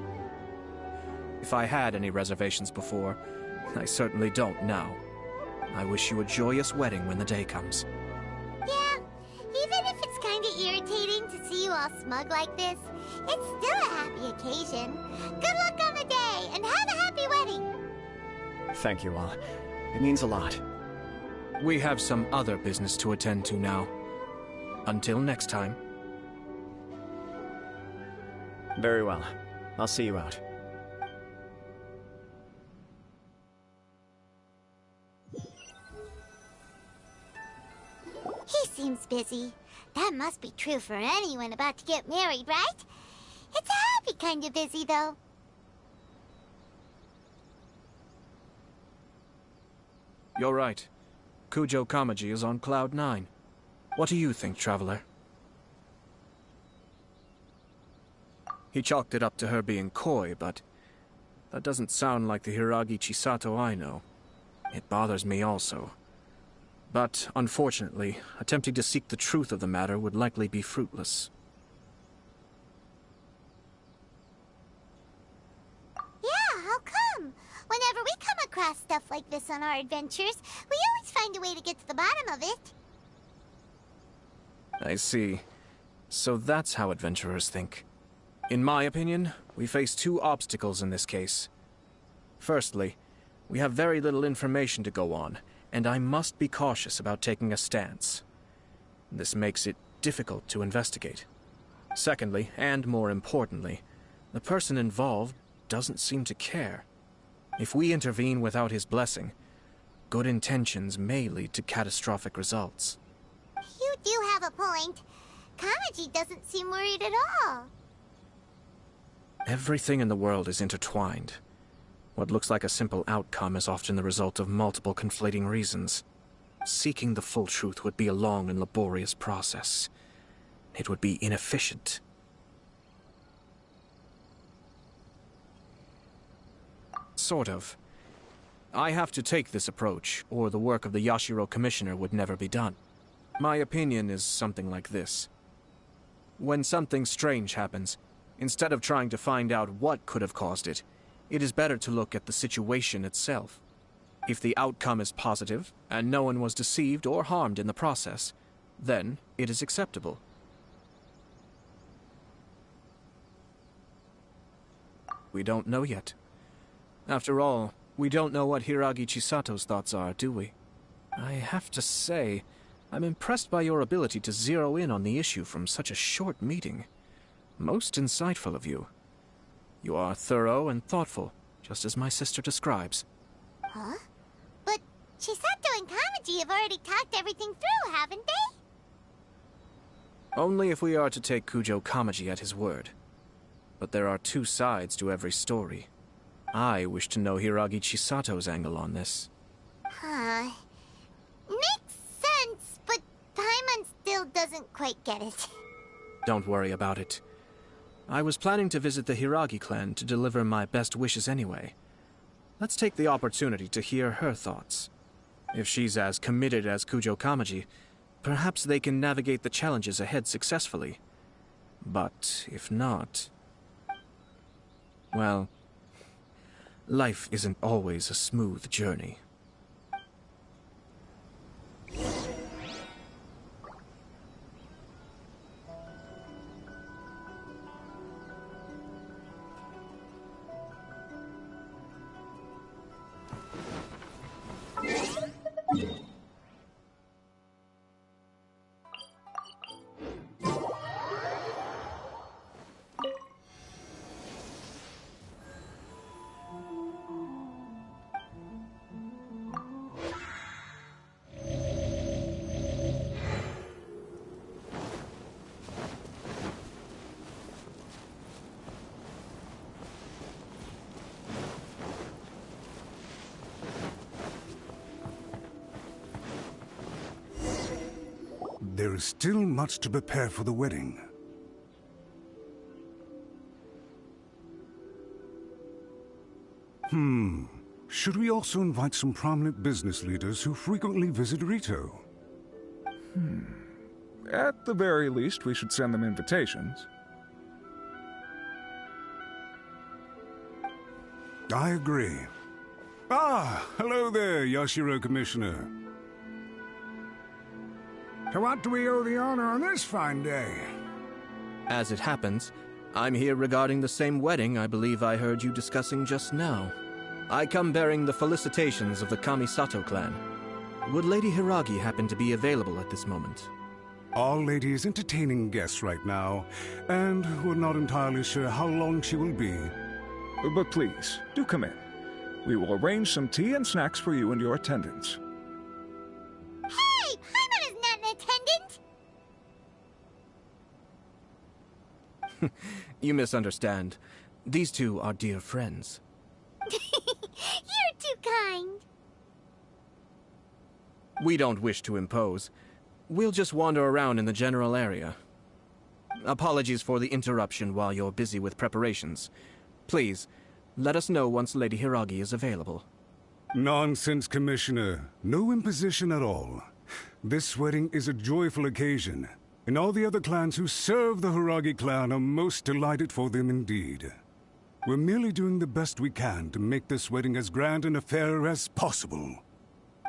If I had any reservations before, I certainly don't now. I wish you a joyous wedding when the day comes. Yeah, even if it's kinda irritating to see you all smug like this, it's still a happy occasion. Good luck on the day, and have a happy wedding! Thank you all. It means a lot. We have some other business to attend to now. Until next time. Very well. I'll see you out. He seems busy. That must be true for anyone about to get married, right? It's a happy kind of busy, though. You're right. Kujo Kamaji is on Cloud 9. What do you think, Traveler? He chalked it up to her being coy, but that doesn't sound like the Hiragi Chisato I know. It bothers me also. But, unfortunately, attempting to seek the truth of the matter would likely be fruitless. Yeah, how come? Whenever we come across stuff like this on our adventures, we always find a way to get to the bottom of it. I see. So that's how adventurers think. In my opinion, we face two obstacles in this case. Firstly, we have very little information to go on, and I must be cautious about taking a stance. This makes it difficult to investigate. Secondly, and more importantly, the person involved doesn't seem to care. If we intervene without his blessing, good intentions may lead to catastrophic results. You do have a point. Kamaji doesn't seem worried at all. Everything in the world is intertwined. What looks like a simple outcome is often the result of multiple conflating reasons. Seeking the full truth would be a long and laborious process. It would be inefficient. Sort of. I have to take this approach, or the work of the Yashiro Commissioner would never be done. My opinion is something like this. When something strange happens, instead of trying to find out what could have caused it, it is better to look at the situation itself. If the outcome is positive, and no one was deceived or harmed in the process, then it is acceptable. We don't know yet. After all, we don't know what Hiragi Chisato's thoughts are, do we? I have to say, I'm impressed by your ability to zero in on the issue from such a short meeting. Most insightful of you. You are thorough and thoughtful, just as my sister describes. Huh? But Chisato and Kamaji have already talked everything through, haven't they? Only if we are to take Kujo Kamaji at his word. But there are two sides to every story. I wish to know Hiragi Chisato's angle on this. Huh. Makes sense, but Paimon still doesn't quite get it. Don't worry about it. I was planning to visit the Hiragi clan to deliver my best wishes anyway. Let's take the opportunity to hear her thoughts. If she's as committed as Kujo Kamaji, perhaps they can navigate the challenges ahead successfully. But if not... well, life isn't always a smooth journey. There is still much to prepare for the wedding. Should we also invite some prominent business leaders who frequently visit Rito? At the very least, we should send them invitations. I agree. Ah, hello there, Yashiro Commissioner. To what do we owe the honor on this fine day? As it happens, I'm here regarding the same wedding I believe I heard you discussing just now. I come bearing the felicitations of the Kamisato clan. Would Lady Hiragi happen to be available at this moment? Our lady is entertaining guests right now, and we're not entirely sure how long she will be. But please, do come in. We will arrange some tea and snacks for you and your attendants. Hey! Paimon is not an attendant! You misunderstand. These two are dear friends. You're too kind. We don't wish to impose. We'll just wander around in the general area. Apologies for the interruption while you're busy with preparations. Please, let us know once Lady Hiragi is available. Nonsense, Commissioner. No imposition at all. This wedding is a joyful occasion, and all the other clans who serve the Hiragi clan are most delighted for them indeed. We're merely doing the best we can to make this wedding as grand an affair as possible.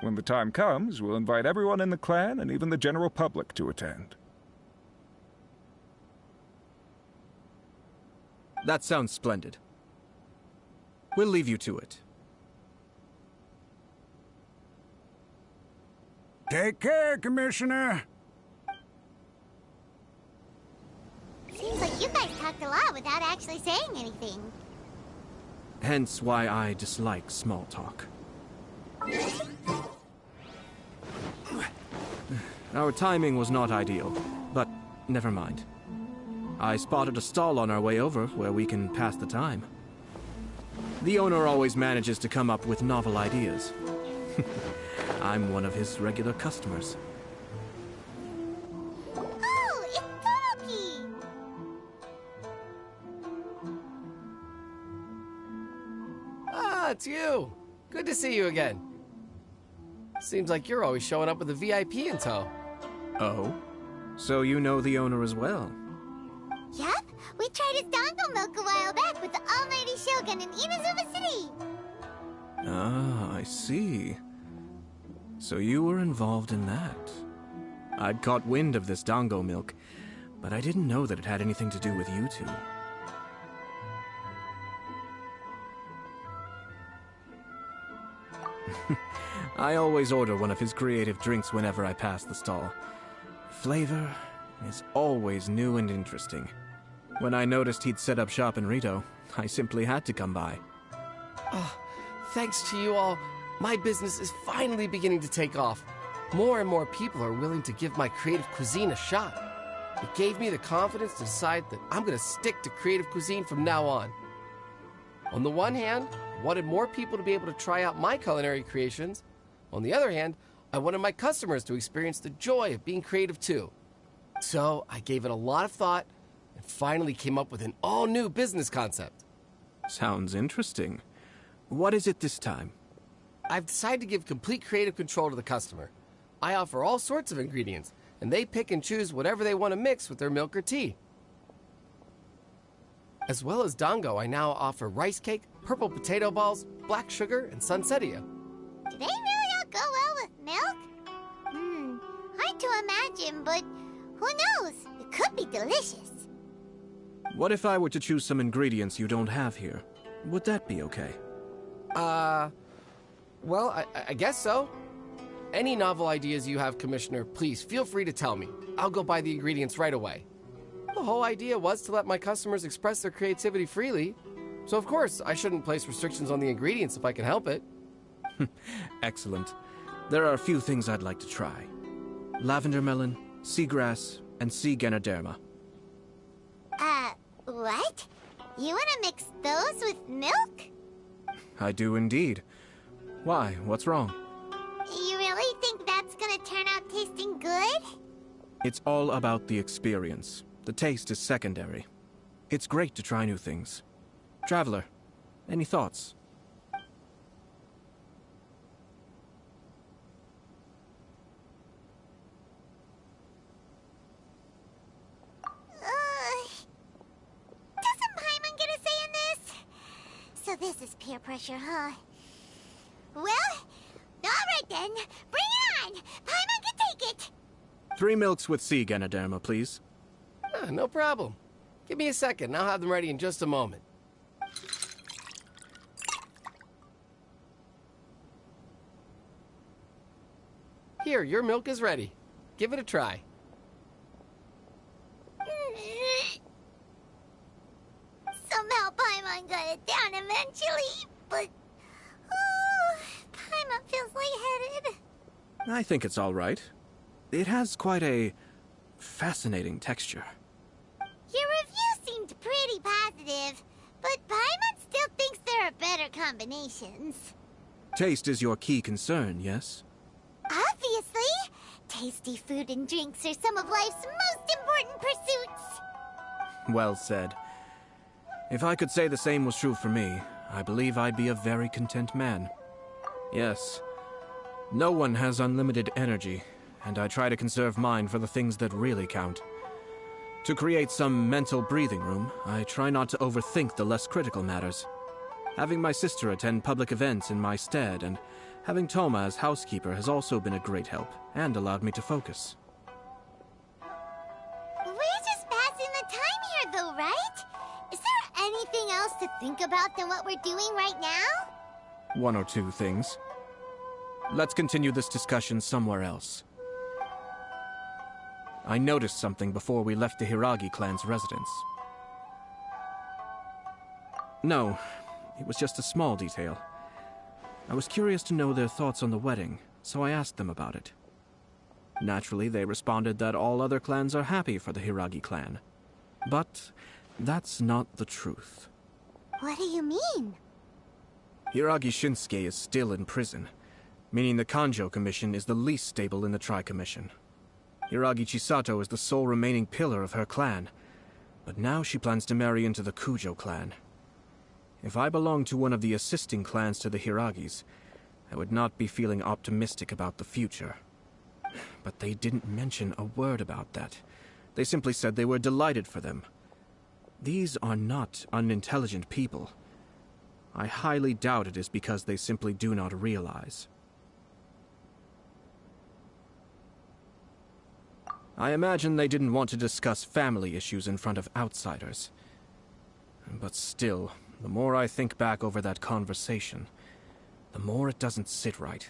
When the time comes, we'll invite everyone in the clan and even the general public to attend. That sounds splendid. We'll leave you to it. Take care, Commissioner. Seems like you guys talked a lot without actually saying anything. Hence why I dislike small talk. Our timing was not ideal, but never mind. I spotted a stall on our way over where we can pass the time. The owner always manages to come up with novel ideas. I'm one of his regular customers. Oh, it's Tomoki! it's you. Good to see you again. Seems like you're always showing up with a VIP in tow. Oh? So you know the owner as well? Yep, we tried his dango milk a while back with the Almighty Shogun in Inazuma City. Ah, I see. So you were involved in that. I'd caught wind of this dango milk, but I didn't know that it had anything to do with you two. I always order one of his creative drinks whenever I pass the stall. Flavor is always new and interesting. When I noticed he'd set up shop in Rito, I simply had to come by. Oh, thanks to you all, my business is finally beginning to take off. More and more people are willing to give my creative cuisine a shot. It gave me the confidence to decide that I'm going to stick to creative cuisine from now on. On the one hand, I wanted more people to be able to try out my culinary creations. On the other hand, I wanted my customers to experience the joy of being creative too. So I gave it a lot of thought and finally came up with an all-new business concept. Sounds interesting. What is it this time? I've decided to give complete creative control to the customer. I offer all sorts of ingredients, and they pick and choose whatever they want to mix with their milk or tea. As well as dango, I now offer rice cake, purple potato balls, black sugar, and sunsettia. Do they really all go well with milk? Hard to imagine, but who knows? It could be delicious. What if I were to choose some ingredients you don't have here? Would that be okay? Well, I guess so. Any novel ideas you have, Commissioner, please feel free to tell me. I'll go buy the ingredients right away. The whole idea was to let my customers express their creativity freely. So of course, I shouldn't place restrictions on the ingredients if I can help it. Excellent. There are a few things I'd like to try. Lavender melon, seagrass, and sea Ganoderma. What? You want to mix those with milk? I do indeed. Why? What's wrong? You really think that's gonna turn out tasting good? It's all about the experience. The taste is secondary. It's great to try new things. Traveler, any thoughts? Doesn't Paimon get a say in this? So this is peer pressure, huh? Well, alright then. Bring it on! Paimon can take it! 3 milks with sea Ganoderma, please. No problem. Give me a second, I'll have them ready in just a moment. Here, your milk is ready. Give it a try. Somehow Paimon got it down eventually, but... Paimon feels lightheaded. I think it's all right. It has quite a fascinating texture. Your review seemed pretty positive, but Paimon still thinks there are better combinations. Taste is your key concern, yes? Obviously! Tasty food and drinks are some of life's most important pursuits! Well said. If I could say the same was true for me, I believe I'd be a very content man. Yes. No one has unlimited energy, and I try to conserve mine for the things that really count. To create some mental breathing room, I try not to overthink the less critical matters. Having my sister attend public events in my stead, and having Toma as housekeeper has also been a great help, and allowed me to focus. We're just passing the time here, though, right? Is there anything else to think about than what we're doing right now? 1 or 2 things. Let's continue this discussion somewhere else. I noticed something before we left the Hiragi clan's residence. No, it was just a small detail. I was curious to know their thoughts on the wedding, so I asked them about it. Naturally, they responded that all other clans are happy for the Hiragi clan. But that's not the truth. What do you mean? Hiragi Shinsuke is still in prison, meaning the Kanjo Commission is the least stable in the Tri-Commission. Hiragi Chisato is the sole remaining pillar of her clan, but now she plans to marry into the Kujo clan. If I belonged to one of the assisting clans to the Hiragis, I would not be feeling optimistic about the future. But they didn't mention a word about that. They simply said they were delighted for them. These are not unintelligent people. I highly doubt it is because they simply do not realize. I imagine they didn't want to discuss family issues in front of outsiders. But still, the more I think back over that conversation, the more it doesn't sit right.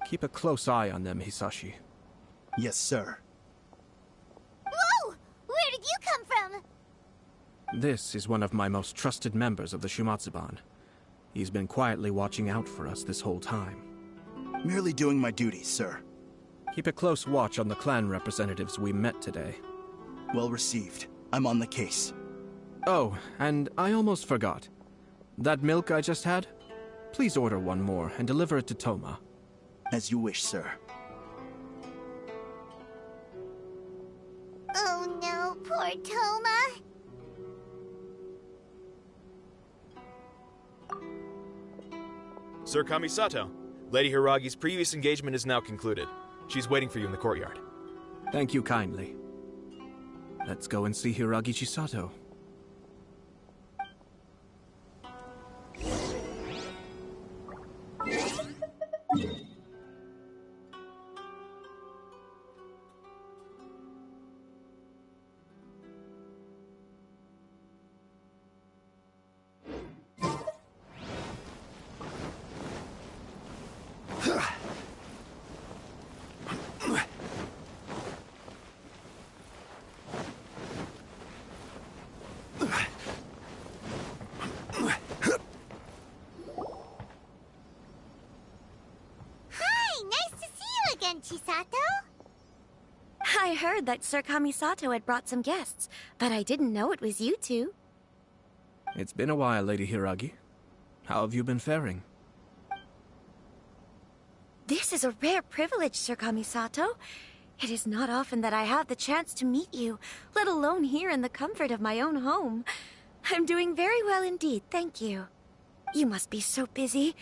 Keep a close eye on them, Hisashi. Yes, sir. Whoa! Where did you come from? This is one of my most trusted members of the Shumatsuban. He's been quietly watching out for us this whole time. Merely doing my duties, sir. Keep a close watch on the clan representatives we met today. Well received. I'm on the case. Oh, and I almost forgot. That milk I just had? Please order one more and deliver it to Toma. As you wish, sir. Oh no, poor Toma. Sir Kamisato, Lady Hiragi's previous engagement is now concluded. She's waiting for you in the courtyard. Thank you kindly. Let's go and see Hiragi Chisato. Chisato? I heard that Sir Kamisato had brought some guests, but I didn't know it was you two. It's been a while, Lady Hiragi. How have you been faring? This is a rare privilege, Sir Kamisato. It is not often that I have the chance to meet you, let alone here in the comfort of my own home. I'm doing very well indeed, thank you. You must be so busy.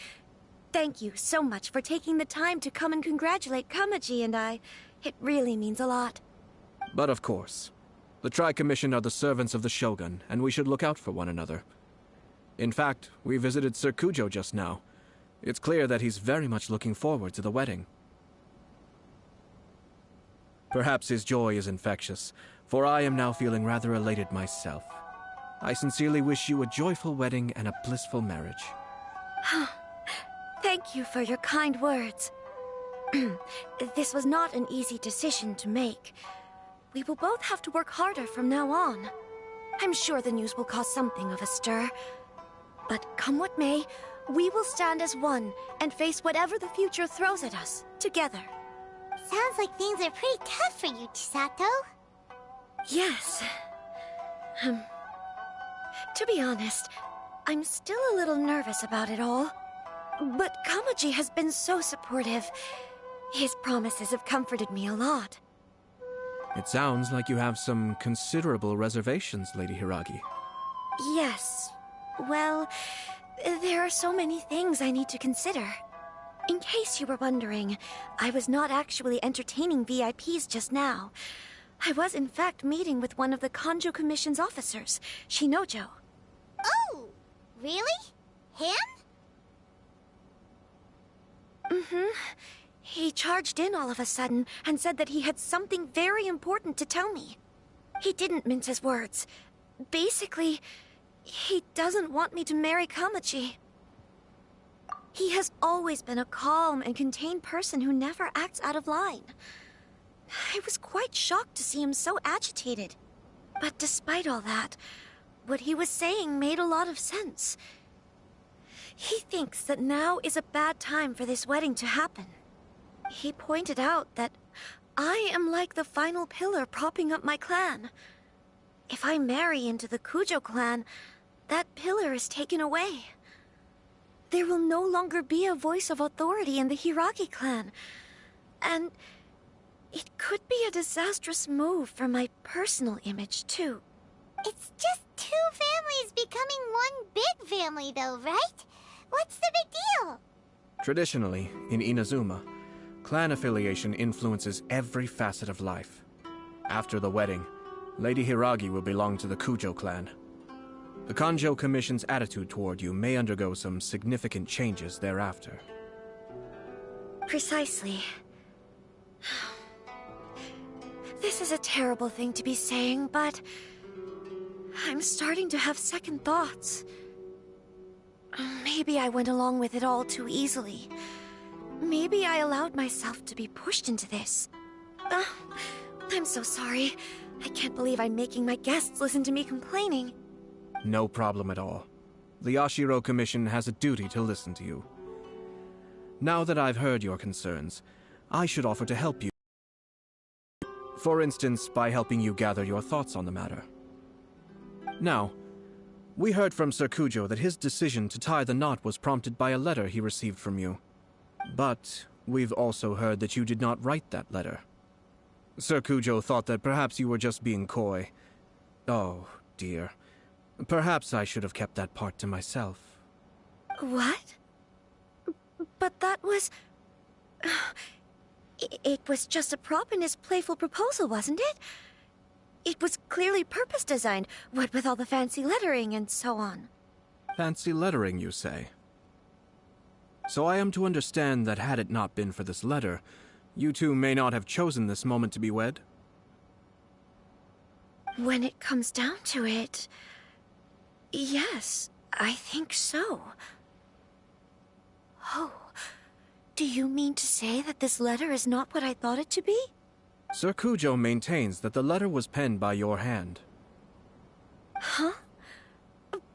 Thank you so much for taking the time to come and congratulate Kamaji and I. It really means a lot. But of course. The Tri-Commission are the servants of the Shogun, and we should look out for one another. In fact, we visited Sir Kujo just now. It's clear that he's very much looking forward to the wedding. Perhaps his joy is infectious, for I am now feeling rather elated myself. I sincerely wish you a joyful wedding and a blissful marriage. Thank you for your kind words. This was not an easy decision to make. We will both have to work harder from now on. I'm sure the news will cause something of a stir. But come what may, we will stand as one and face whatever the future throws at us, together. Sounds like things are pretty tough for you, Chisato. Yes. To be honest, I'm still a little nervous about it all. But Kamaji has been so supportive. His promises have comforted me a lot. It sounds like you have some considerable reservations, Lady Hiragi. Yes. Well, there are so many things I need to consider. In case you were wondering, I was not actually entertaining VIPs just now. I was in fact meeting with one of the Kanjo Commission's officers, Shinojo. Oh! Really? Him? Mm-hmm. He charged in all of a sudden and said that he had something very important to tell me. He didn't mince his words. Basically, he doesn't want me to marry Kamaji. He has always been a calm and contained person who never acts out of line. I was quite shocked to see him so agitated. But despite all that, what he was saying made a lot of sense. He thinks that now is a bad time for this wedding to happen. He pointed out that I am like the final pillar propping up my clan. If I marry into the Kujo clan, that pillar is taken away. There will no longer be a voice of authority in the Hiragi clan. And it could be a disastrous move for my personal image, too. It's just two families becoming one big family, though, right? What's the big deal? Traditionally, in Inazuma, clan affiliation influences every facet of life. After the wedding, Lady Hiragi will belong to the Kujo clan. The Kanjo Commission's attitude toward you may undergo some significant changes thereafter. Precisely. This is a terrible thing to be saying, but I'm starting to have second thoughts. Maybe I went along with it all too easily. Maybe I allowed myself to be pushed into this. I'm so sorry. I can't believe I'm making my guests listen to me complaining. No problem at all. The Yashiro Commission has a duty to listen to you. Now that I've heard your concerns, I should offer to help you. For instance, by helping you gather your thoughts on the matter. Now, we heard from Sir Kujo that his decision to tie the knot was prompted by a letter he received from you. But we've also heard that you did not write that letter. Sir Kujo thought that perhaps you were just being coy. Oh, dear. Perhaps I should have kept that part to myself. What? But that was... It was just a prop in his playful proposal, wasn't it? It was clearly purpose-designed, what with all the fancy lettering and so on. Fancy lettering, you say? So I am to understand that had it not been for this letter, you two may not have chosen this moment to be wed? When it comes down to it... yes, I think so. Oh, do you mean to say that this letter is not what I thought it to be? Sir Kujo maintains that the letter was penned by your hand. Huh?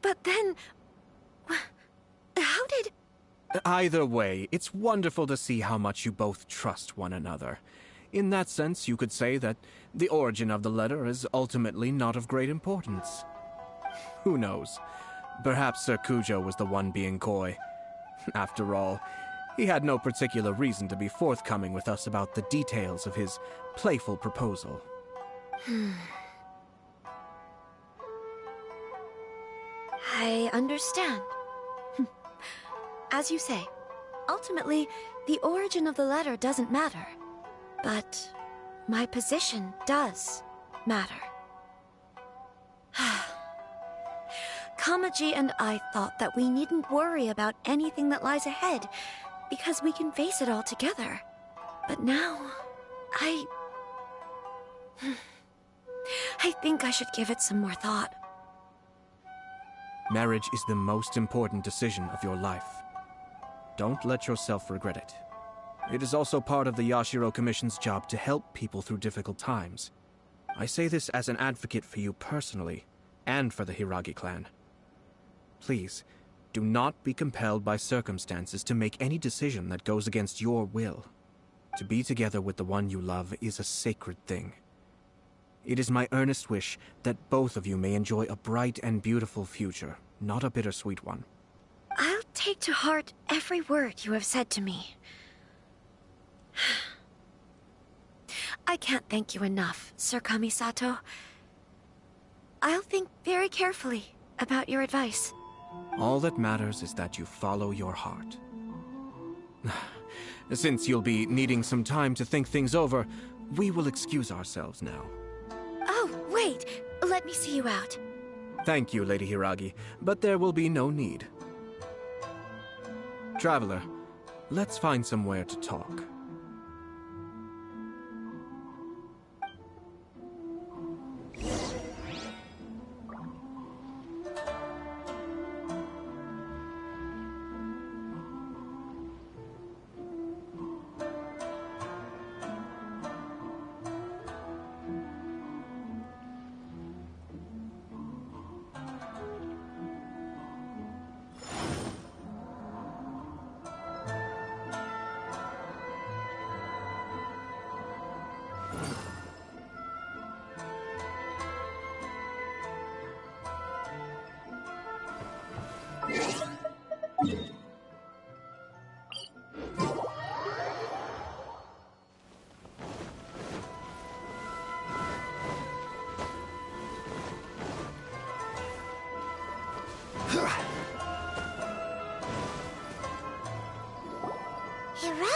But then... how did... Either way, it's wonderful to see how much you both trust one another. In that sense, you could say that the origin of the letter is ultimately not of great importance. Who knows? Perhaps Sir Kujo was the one being coy. After all, he had no particular reason to be forthcoming with us about the details of his playful proposal. I understand. As you say, ultimately, the origin of the letter doesn't matter. But my position does matter. Kamaji and I thought that we needn't worry about anything that lies ahead, because we can face it all together. But now, I think I should give it some more thought. Marriage is the most important decision of your life. Don't let yourself regret it. It is also part of the Yashiro Commission's job to help people through difficult times. I say this as an advocate for you personally, and for the Hiragi clan. Please, do not be compelled by circumstances to make any decision that goes against your will. To be together with the one you love is a sacred thing. It is my earnest wish that both of you may enjoy a bright and beautiful future, not a bittersweet one. I'll take to heart every word you have said to me. I can't thank you enough, Sir Kamisato. I'll think very carefully about your advice. All that matters is that you follow your heart. Since you'll be needing some time to think things over, we will excuse ourselves now. Oh, wait! Let me see you out. Thank you, Lady Hiragi, but there will be no need. Traveler, let's find somewhere to talk.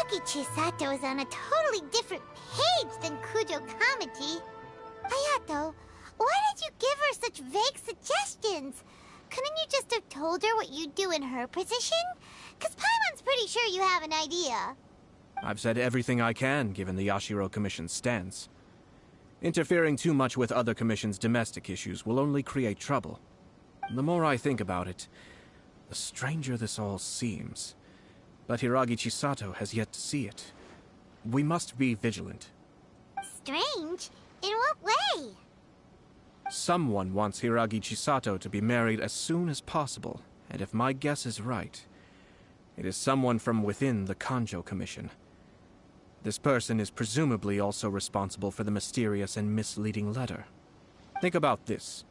Hiragi Chisato is on a totally different page than Kujo Kamaji. Hayato, why did you give her such vague suggestions? Couldn't you just have told her what you'd do in her position? 'Cause Paimon's pretty sure you have an idea. I've said everything I can, given the Yashiro Commission's stance. Interfering too much with other commissions' domestic issues will only create trouble. The more I think about it, the stranger this all seems. But Hiragi Chisato has yet to see it. We must be vigilant. Strange? In what way? Someone wants Hiragi Chisato to be married as soon as possible, and if my guess is right, it is someone from within the Kanjo Commission. This person is presumably also responsible for the mysterious and misleading letter. Think about this.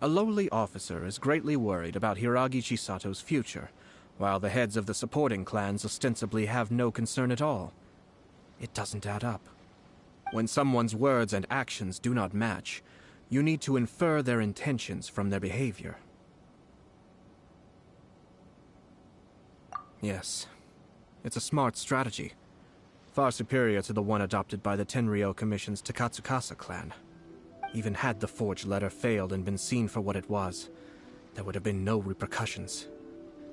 A lowly officer is greatly worried about Hiragi Chisato's future, while the heads of the supporting clans ostensibly have no concern at all. It doesn't add up. When someone's words and actions do not match, you need to infer their intentions from their behavior. Yes, it's a smart strategy. Far superior to the one adopted by the Tenryou Commission's Takatsukasa clan. Even had the forged letter failed and been seen for what it was, there would have been no repercussions.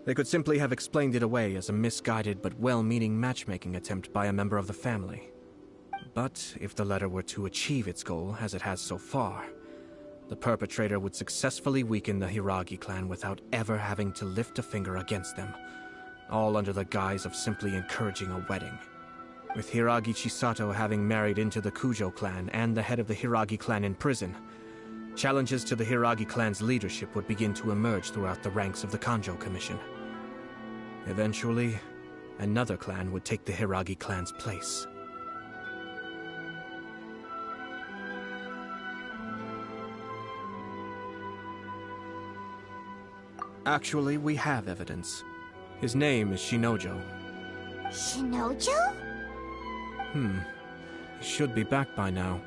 They could simply have explained it away as a misguided but well-meaning matchmaking attempt by a member of the family. But if the letter were to achieve its goal, as it has so far, the perpetrator would successfully weaken the Hiragi clan without ever having to lift a finger against them, all under the guise of simply encouraging a wedding. With Hiragi Chisato having married into the Kujo clan and the head of the Hiragi clan in prison, challenges to the Hiragi clan's leadership would begin to emerge throughout the ranks of the Kanjo Commission. Eventually, another clan would take the Hiragi clan's place. Actually, we have evidence. His name is Shinojo. Shinojo? He should be back by now.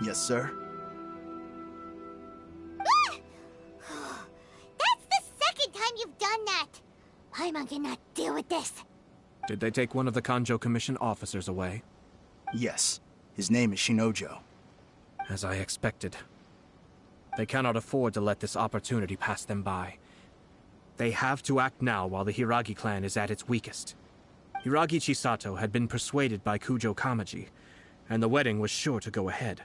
Yes, sir. That's the second time you've done that! Paimon cannot deal with this. Did they take one of the Kanjo Commission officers away? Yes. His name is Shinojo. As I expected. They cannot afford to let this opportunity pass them by. They have to act now while the Hiragi clan is at its weakest. Hiragi Chisato had been persuaded by Kujo Kamaji, and the wedding was sure to go ahead.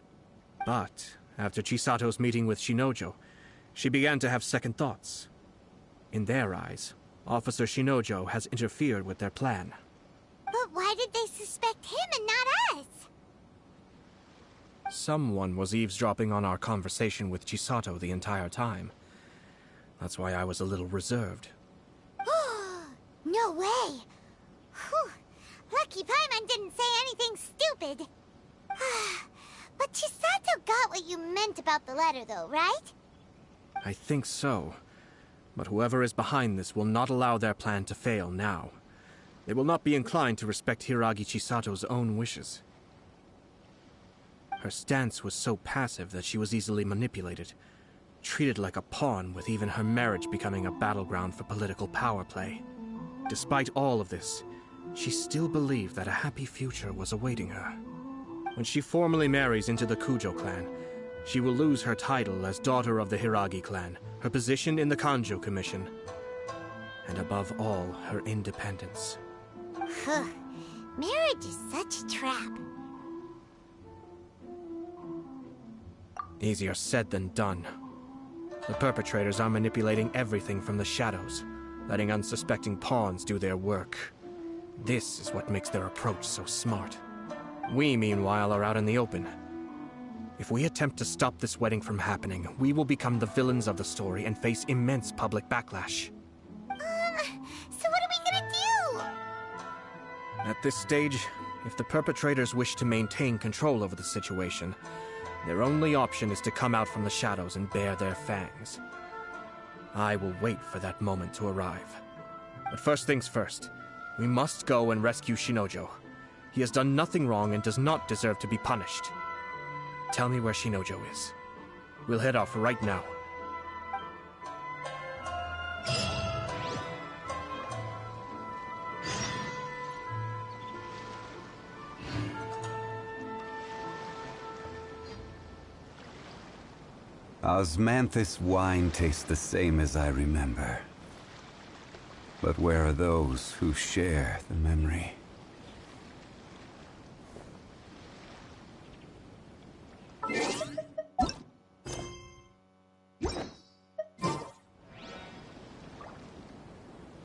But after Chisato's meeting with Shinojo, she began to have second thoughts. In their eyes, Officer Shinojo has interfered with their plan. But why did they suspect him and not us? Someone was eavesdropping on our conversation with Chisato the entire time. That's why I was a little reserved. No way! Whew. Lucky Paimon didn't say anything stupid. But Chisato got what you meant about the letter though, right? I think so. But whoever is behind this will not allow their plan to fail now. They will not be inclined to respect Hiragi Chisato's own wishes. Her stance was so passive that she was easily manipulated, treated like a pawn, with even her marriage becoming a battleground for political power play. Despite all of this, she still believed that a happy future was awaiting her. When she formally marries into the Kujo clan, she will lose her title as daughter of the Hiragi clan, her position in the Kanjo Commission, and above all, her independence. Marriage is such a trap. Easier said than done. The perpetrators are manipulating everything from the shadows, letting unsuspecting pawns do their work. This is what makes their approach so smart. We, meanwhile, are out in the open. If we attempt to stop this wedding from happening, we will become the villains of the story and face immense public backlash. So what are we gonna do? At this stage, if the perpetrators wish to maintain control over the situation, their only option is to come out from the shadows and bare their fangs. I will wait for that moment to arrive. But first things first, we must go and rescue Shinojo. He has done nothing wrong and does not deserve to be punished. Tell me where Shinojo is. We'll head off right now. Osmanthus wine tastes the same as I remember. But where are those who share the memory?